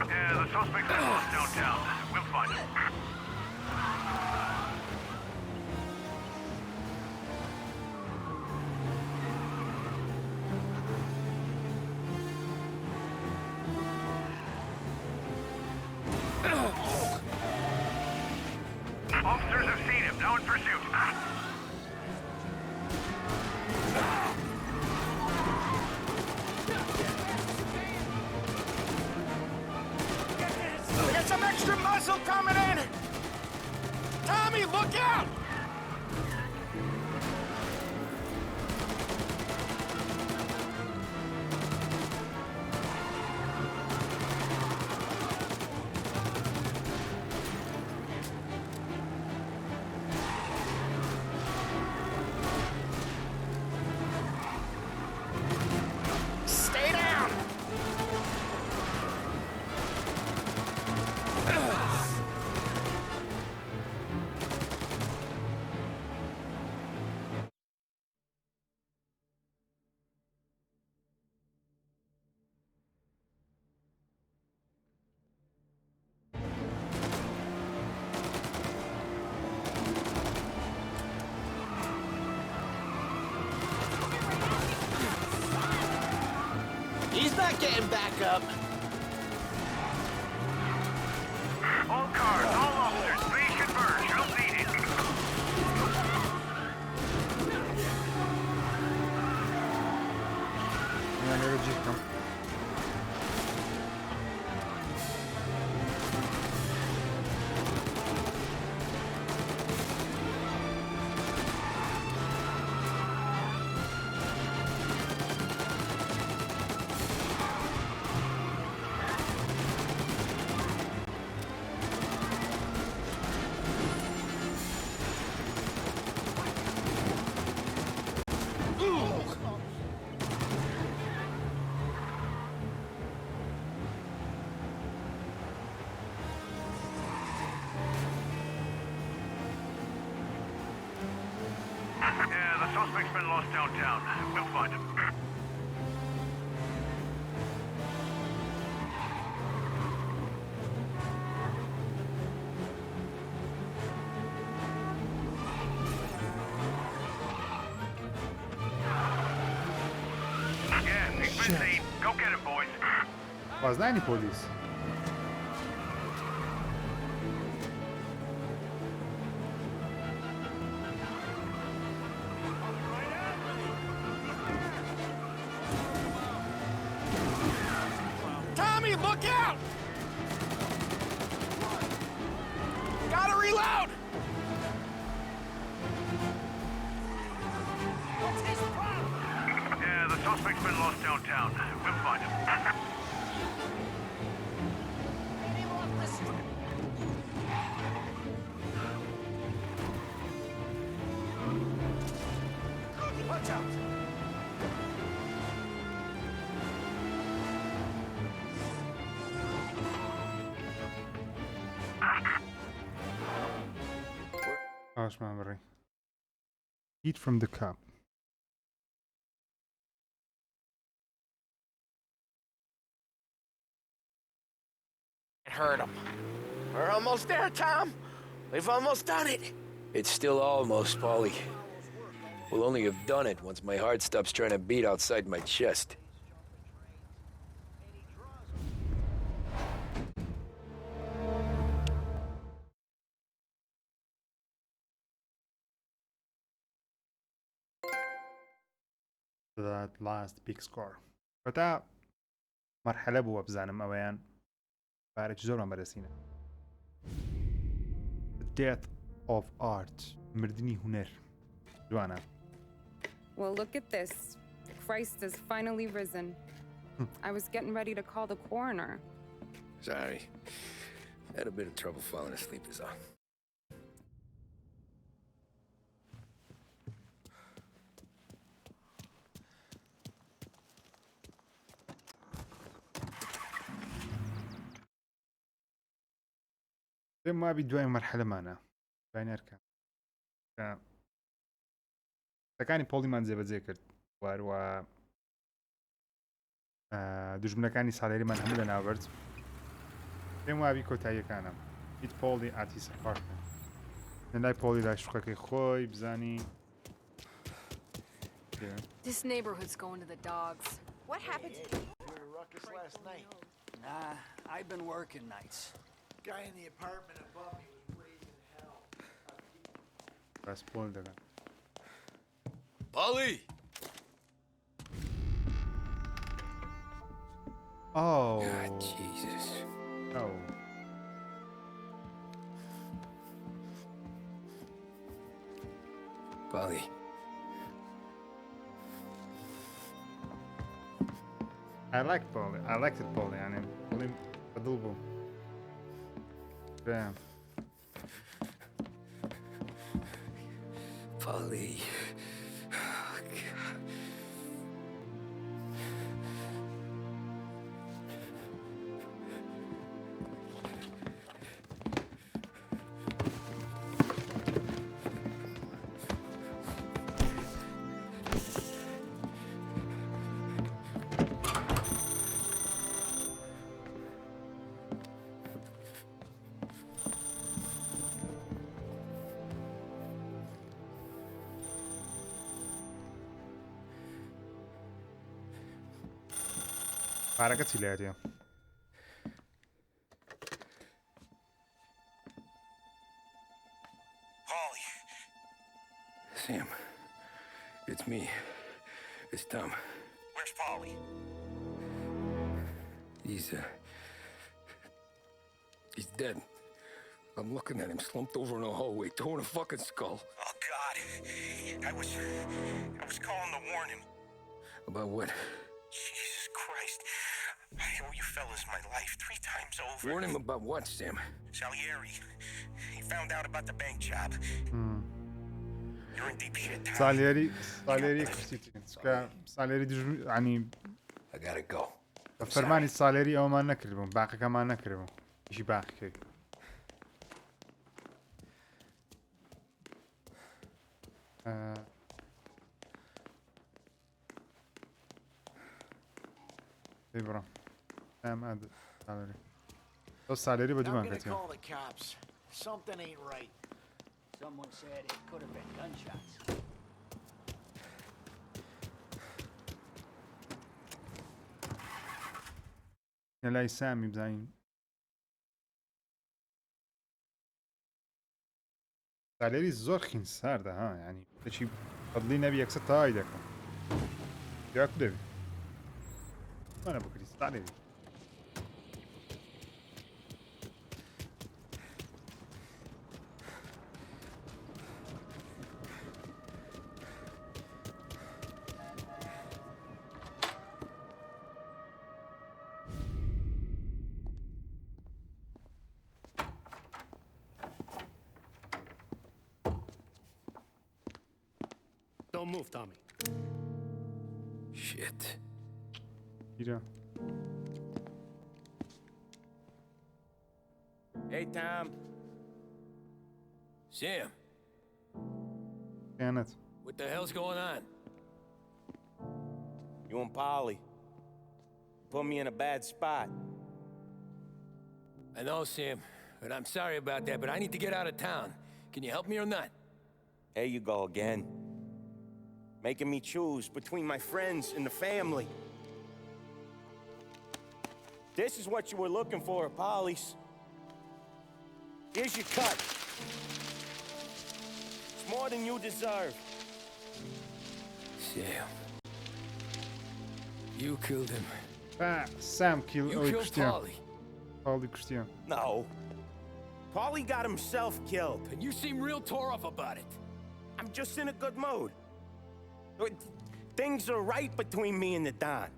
Yeah, the suspect is lost downtown. We'll find him. Officers have seen him. Now in pursuit. We got some extra muscle coming in! Tommy, look out! Stay down! He's not getting back up. All cars, all officers, please converge. You'll need it. من لێرە جیر بکەم. Yeah, the suspect's been lost downtown. We'll find him. Yeah, he's been seen. Go get him, boys. بازنانی پۆلیس. Tommy, look out! Gotta reload! Yeah, the suspect's been lost downtown. We'll find him. Watch out! ئاشمان بڕێ. Eat from the cup. It hurt him. We're almost there, Tom. We've almost done it. It's still almost, Paulie. We'll only have done it once my heart stops trying to beat outside my chest. That last big score. کۆتا مەرحەلە بووە بزانم ئەوەیان بارێکی زۆرمان بەرەسینە. The death of art. مردنی هونەر. جوانە. Well, look at this. Christ has finally risen. I was getting ready to call the coroner. Sorry. Had a bit of trouble falling asleep is all. پێم وابی دوای مەرحەلەمانە. دوای نەرکە. شتەکانی پۆڵیمان جێبەجێ کرد. واروە دوژمنەکانی سالێریمان هەموو لە ناوبرد. پێم وابی کۆتاییەکانە. هیچ پۆڵی ئاتی سەپارکە. لای پۆڵی لای شوقەکەی خۆی بزانی. This neighborhood's going to the dogs. What happened? You heard a ruckus last night. Nah, I've been working nights. Guy in the apartment above me was raising hell. بەس پۆل دەگەن. Paulie! Oh. God, Jesus. Oh. Paulie. I liked Paulie. I liked it, Paulie. يعني Paulie فضل بو. Damn. Paulie. پارەکە چی لایەتە؟ Sam, it's me. It's Tom. Where Where's Paulie? He's dead. I'm looking at him slumped over in the hallway, torn a fucking skull. Oh, God. I was calling to warn him. About what? Jesus Christ. I owe you fellas my life 3 times over. Warn him about what, Sam? Salieri. He found out about the bank job. You're in deep shit, Tom. سالێری کشتیتین چکە سالێری ینی I gotta go. بە فەرمانی سالێری ئەومان نەکردبووم باقەکەمان نەکردبوو هیچی باقیکەی بڕۆ ئەو سالێری بە دوومان کەتیە Something ain't right. Someone said it could have been gunshots. لای سامی بزانین سالێری زۆر خین ساردە ها ینی دەچی بەدڵی نەبی یەکسەر تەواوی دەکەم یاک دەبی وانە بکری سالێری Don't move, Tommy. Shit. Gire. Hey, Tom. Sam. خیانەت. What the hell's going on? You and Polly put me in a bad spot. I know, Sam, and I'm sorry about that, but I need to get out of town. Can you help me or not? There you go again. Making me choose between my friends and the family. This is what you were looking for, Polly's. Here's your cut. It's more than you deserve. Sam. You killed him. Sam killed Paulie. Paulie Christian. No. Paulie got himself killed. And you seem real tore up about it. I'm just in a good mood. Things are right between me and the Don.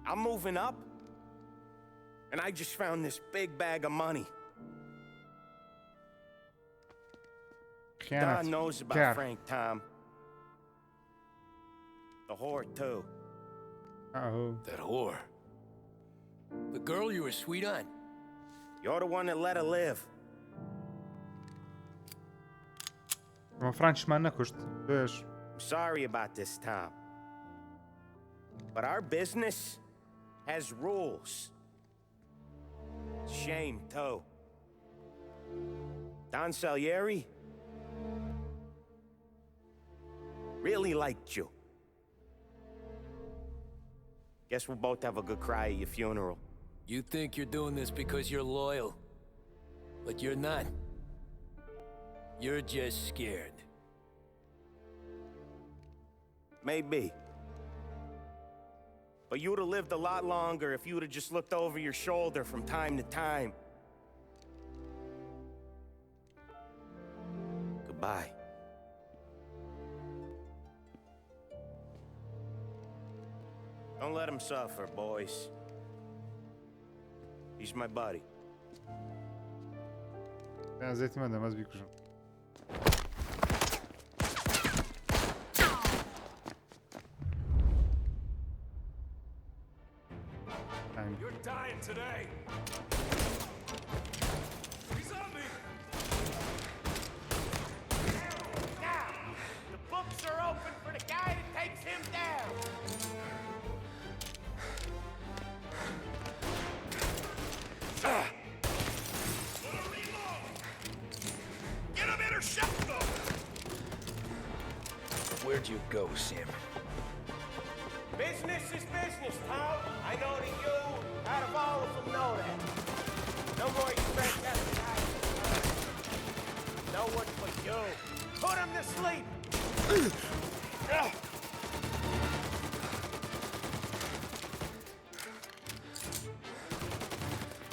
I'm moving up, and I just found this big bag of money. Don knows about Frank, Tom. The whore, too. Uh-oh. That whore? The girl you were sweet on? You're the one that let her live. فرانشمان نکشت. I'm sorry about this, Tom. But our business has rules. Shame, too. Don Salieri really liked you. Guess we'll both have a good cry at your funeral. You think you're doing this because you're loyal, but you're not. You're just scared. Maybe. But you'd have lived a lot longer if you'd have just looked over your shoulder from time to time. Goodbye. Don't let him suffer, boys. He's my buddy. Ben zeytim edemez bir kuşum. You're dying today. He's on me. Now, the books are open for the guy that takes him down. Get him intercept them. Where'd you go, Sam? Business is business, Tom. I know that you, out of all of them, know that. No more expect that. No one but you. Put him to sleep.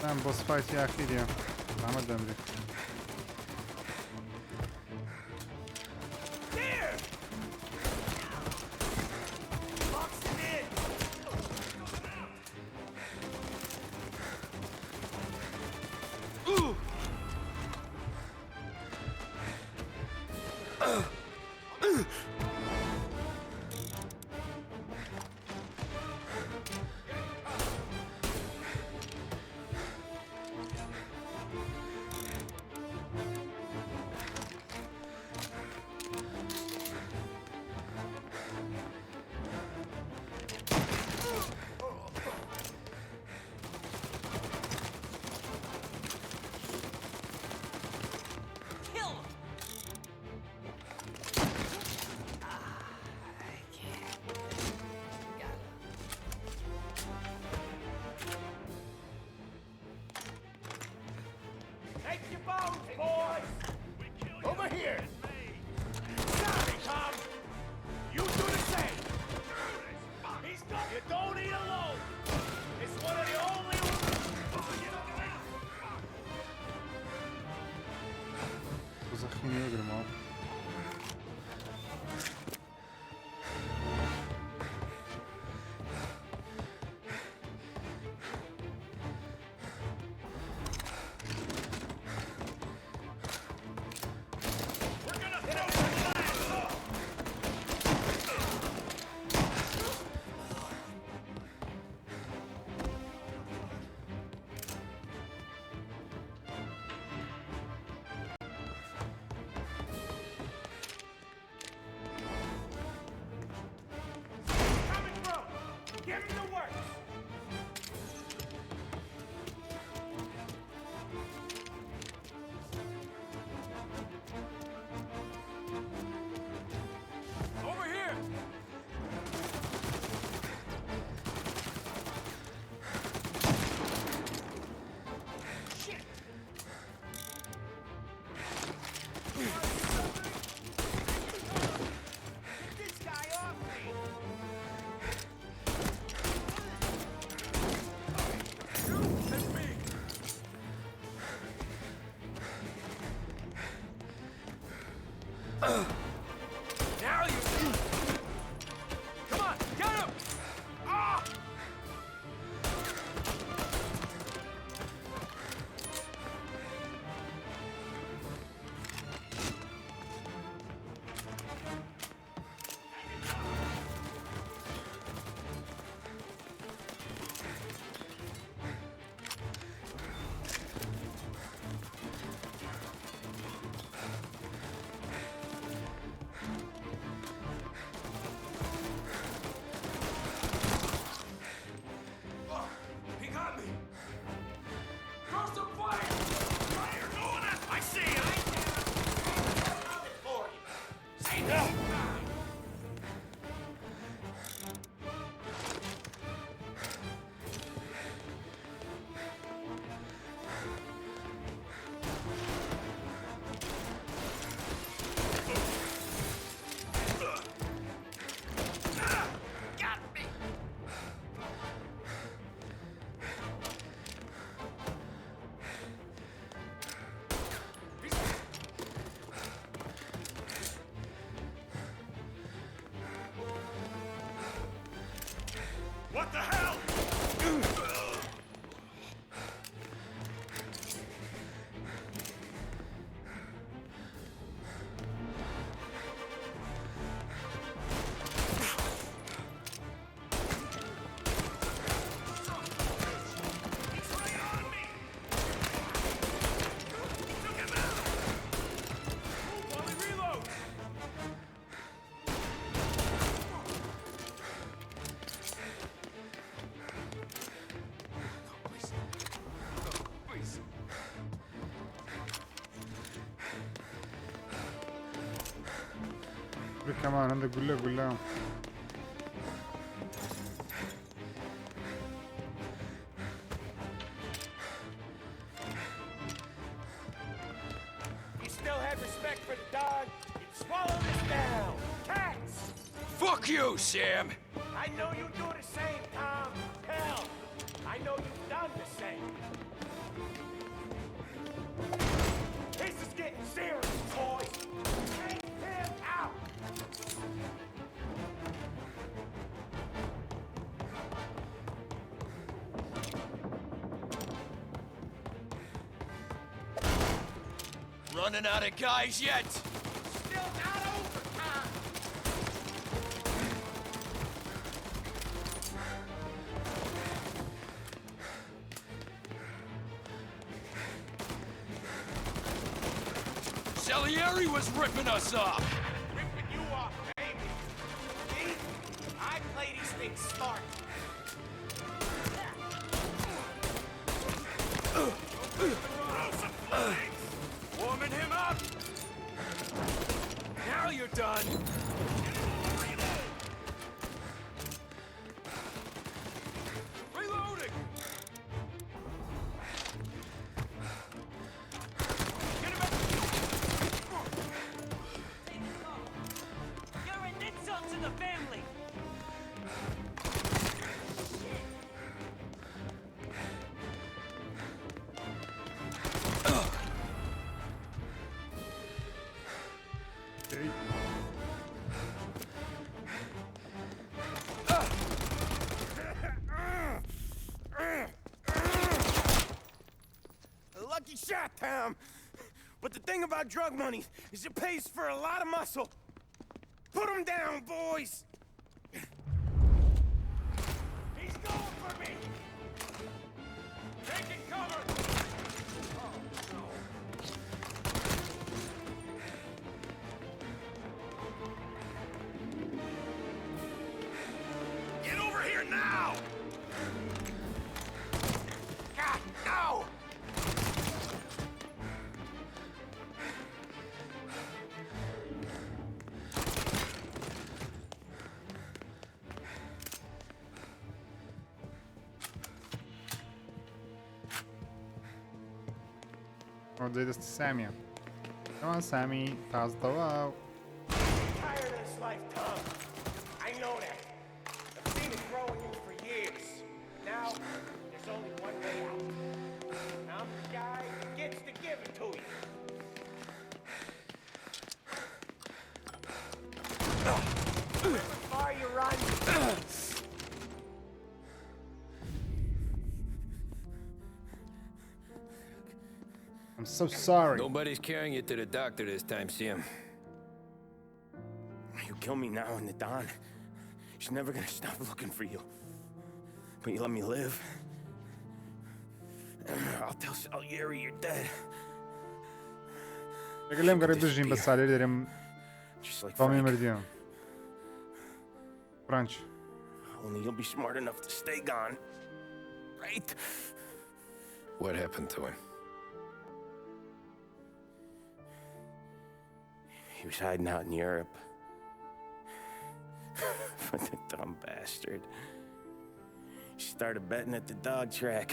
Tam boss fight akhiriye. Ahmet Demir. Now you... Come on, get him! Ah! What the hell? كمان عندك قلة You still have respect for the dog? You'd swallow this down. Cats! Fuck you, Sam! I know you do the same, Tom. Hell, I know you've done the same. This is getting serious, boys. Take him out. Running out of guys yet? Still not over, Tom. Salieri was ripping us off. Ripping you off, baby. See? I play these things smart. Warming him up. Now you're done. Reloading. You're an insult to the family. A lucky shot, Tom. But the thing about drug money is it pays for a lot of muscle. Put him down, boys. He's going for me. Taking cover. Get over here now! God, no! زي دست سامية كمان سامي تاز ضواو Tired of this life, Tom. I know that. I've seen it growing in for years. Now, there's only one way out. I'm the guy that gets to give it to you. Wherever far you run. I'm so sorry. Nobody's carrying you to the doctor this time, Sam. You kill me now in the dawn. She's never gonna stop looking for you. But you let me live. I'll tell Salieri you're dead. قال قريب بجين بس ساليري دارم تۆمی مردیان فرانش. Only you'll be smart enough to stay gone. Right? What happened to him? He was hiding out in Europe. But the dumb bastard. He started betting at the dog track.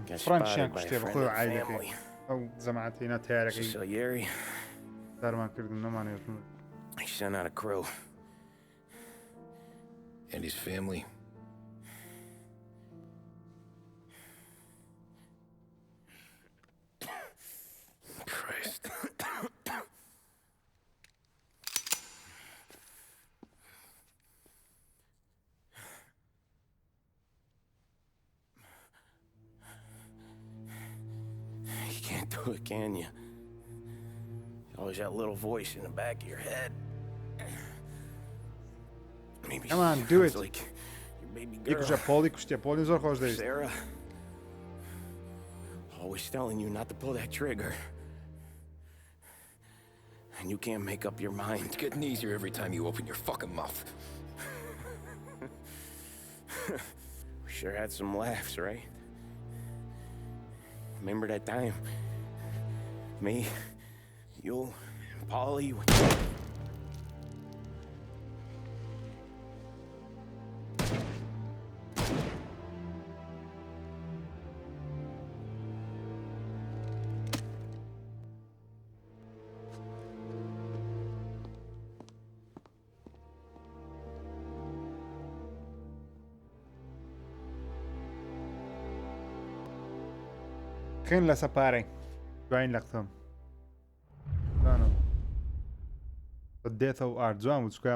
Got فرانش spotted يعني by a كشتي friend بخوي of the عائلة family. أو زمعتينا تاركي Salieri. دار ما كرد إنه ما نيوتن. He sent out a crew. And his family? Christ. You can't do it, can you? Always that little voice in the back of your head. Maybe Come on, do it. Like your baby يكش girl, بولي كشتي بولي زور خوش دايز. Sarah. Always telling you not to pull that trigger. And you can't make up your mind. It's getting easier every time you open your fucking mouth. We sure had some laughs, right? Remember that time? Me, you, and Polly. خێن لە سەپارەی دوایین لە قسەم دێتەوە ئاردوان و چکە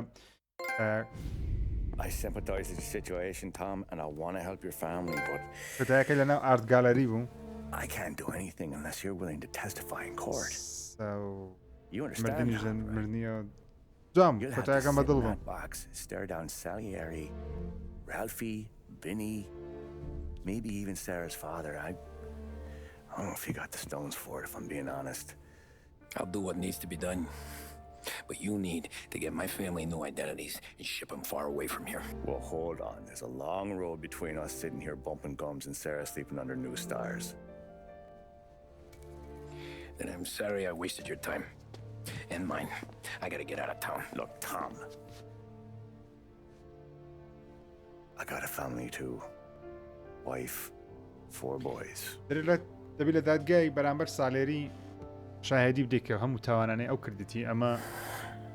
I sympathize with the situation, Tom, and I want to help your family, but کۆتایەکە لەناو ئارت گالەری بوو. I can't do anything unless you're willing to testify in court. So You understand? مردنیش that, right? مردنیە جام You'll have to کۆتایەکەم sit بەدڵ in بوو. that box, stare down Salieri, Ralphie, Vinny, maybe even Sarah's father. I don't know if you got the stones for it, if I'm being honest. I'll do what needs to be done. But you need to get my family new identities and ship them far away from here. Well, hold on. There's a long road between us sitting here bumping gums and Sarah sleeping under new stars. Then I'm sorry I wasted your time. And mine. I gotta get out of town. Look, Tom. I got a family too. Wife, 4 boys. دەبی لە دادگای بەرامبەر سالێری شاهێدی بدەیت کە هەموو تاوانانەی ئەو کردیتی ئەمە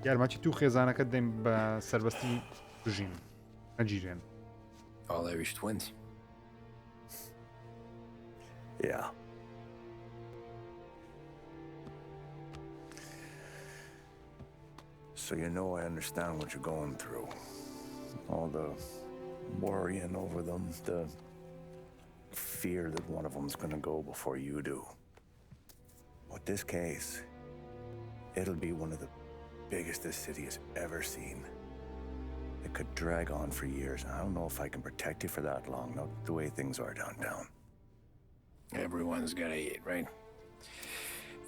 یارماچی تو خێزانەکەت دەین بە سەربەستی بژین نەگیرێن. All Irish twins. Yeah. So you know I understand what you're going through. All the worrying over them, the fear that one of them's gonna go before you do. But this case, it'll be one of the biggest this city has ever seen. It could drag on for years, and I don't know if I can protect you for that long, not the way things are downtown. Everyone's gotta eat, right?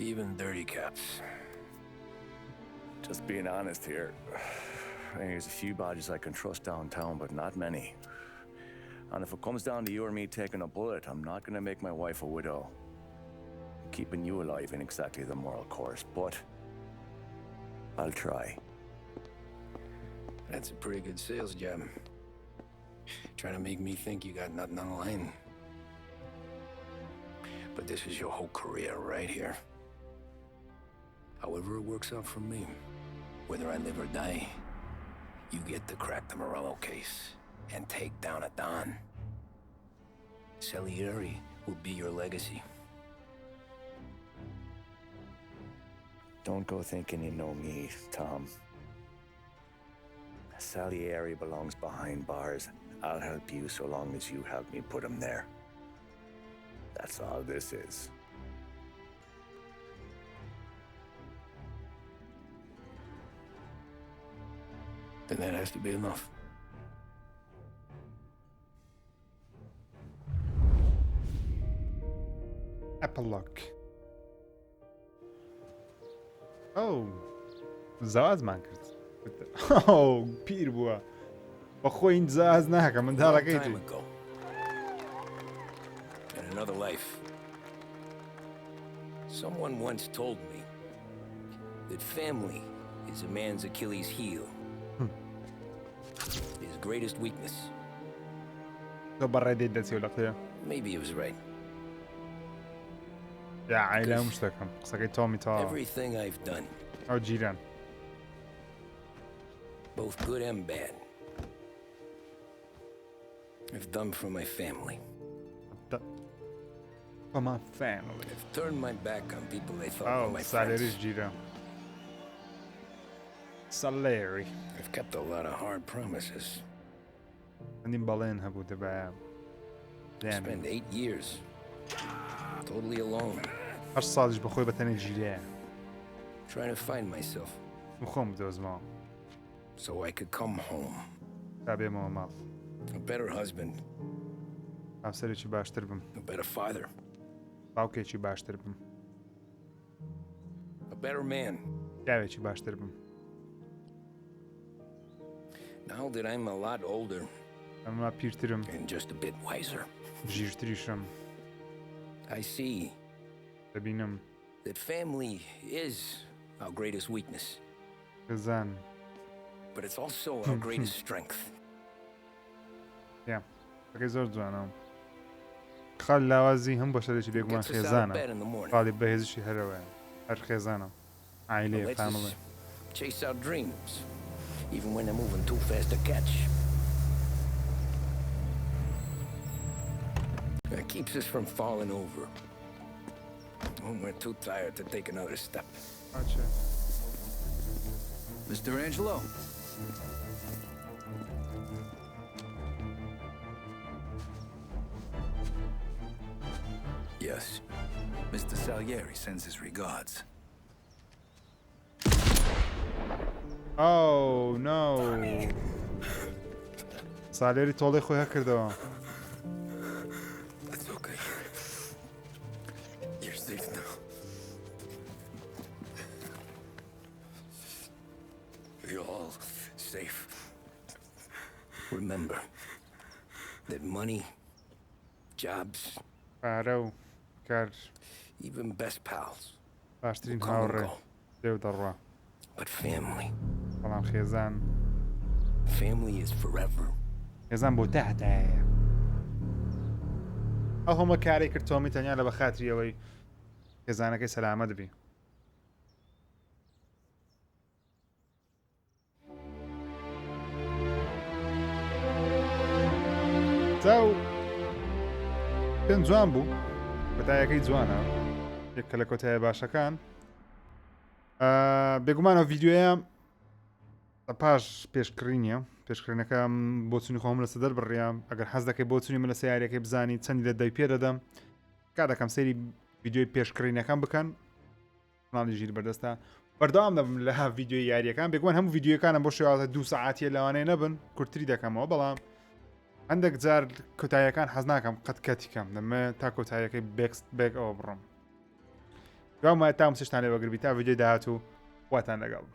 Even dirty cops. Just being honest here, there's a few bodies I can trust downtown, but not many. And if it comes down to you or me taking a bullet, I'm not gonna make my wife a widow. Keeping you alive ain't exactly the moral course, but I'll try. That's a pretty good sales job. Trying to make me think you got nothing on the line. But this is your whole career right here. However it works out for me, whether I live or die, you get to crack the Morello case and take down a Don. Salieri will be your legacy. Don't go thinking you know me, Tom. Salieri belongs behind bars. I'll help you so long as you help me put him there. That's all this is. Then that has to be enough. Epilogue. Oh, زازمان کرد. Oh, پیر بووە. بە خۆی این زاز ناکە منداڵەکەی Time ago. In another life. Someone once told me that family is a man's Achilles heel. His greatest weakness. تۆ بەڕێدەیت دەچێ لە قسەیە. Maybe he was right. یا عیلە هەموو شتەکەم قسەکەی تۆمی تەواوە. Everything I've done, ئەو جیران. both good and bad, I've done for my family. For my family. I've turned my back on people they thought were my سالێریش friends. جیرە. سالێری. I've kept a lot of hard promises. هەندیم بەڵێن هەبوو دەبایە. Spent 8 years totally alone. 8 ساڵیش بەخۆی بەتەنێ جیرەیە. Trying to find myself. خۆم بدۆزمەوە. So I could come home. تا بێمەوە ماڵ. A better husband. هاوسەرێکی باشتر بم. A better father. باوکێکی باشتر بم. A better man. پیاوێکی باشتر بم. Now that I'm a lot older. ئەمە پیرترم. And just a bit wiser. ژیرتریشم. I see. دەبینم. That family is our greatest weakness. خێزان. But it's also our greatest strength. یا. ئەگەی زۆر جوانە. خاڵ لاوازی هەم بەشەرێکی بێگومان خێزانە. خاڵی بەهێزیشی هەرەوەیە. هەر خێزانە. عیلەیە فامڵی. Chase our dreams, even when they're moving too fast to catch. That keeps us from falling over. when we're too tired to take another step. Gotcha. Mr. Angelo. Yes. Mr. Salieri sends his regards. Oh no. سالێری تۆڵی خۆی کردەوە. That's okay. You're safe now. You're all safe. Remember that money, jobs, پارە و کار even best pals باشترین will come and هاوڕێ go. دێو دەڕوا. But family, بەڵام خێزان family is forever. خێزان بۆ تەهتایە. ئەو هەمە کاری کرد تۆمی تەنیا لە بە خاتری ئەوەی خێزانەکەی سەلامەت بی. زاو پێم جوان بوو کۆتایەکەی جوانە یەکە لە کۆتایە باشەکان بێگومانە ڤیددیۆیە پاش پێشکڕینیە پێشکردنەکەم بۆ چونی خۆم لە سەدەر بڕیام ئەگەر حەز دەکەی بۆ چونی من لە سیارەکەی بزانی چەندی لە دەی پێ دەدەم کا دەکەم سەیری ڤیددیۆی پێشکڕینەکان بکەن ناڵی ژیر بەردەستە بەردەوام دەبم لە ڤیددیۆی یاریەکان بێگومان هەموو ڤیددیۆکانم بۆ شێوازە 2 ساعتیە لەوانەیە نەبن کورتتری دەکەمەوە بەڵام هەندێک جار کۆتاییەکان حەز ناکەم قەت کەتیکەم دەمە تا کۆتاییەکەی بێک ئەوە بڕم دوام تا سشتان لێ بەگربی تا ڤیددیۆی داهات و واتان لەگەڵ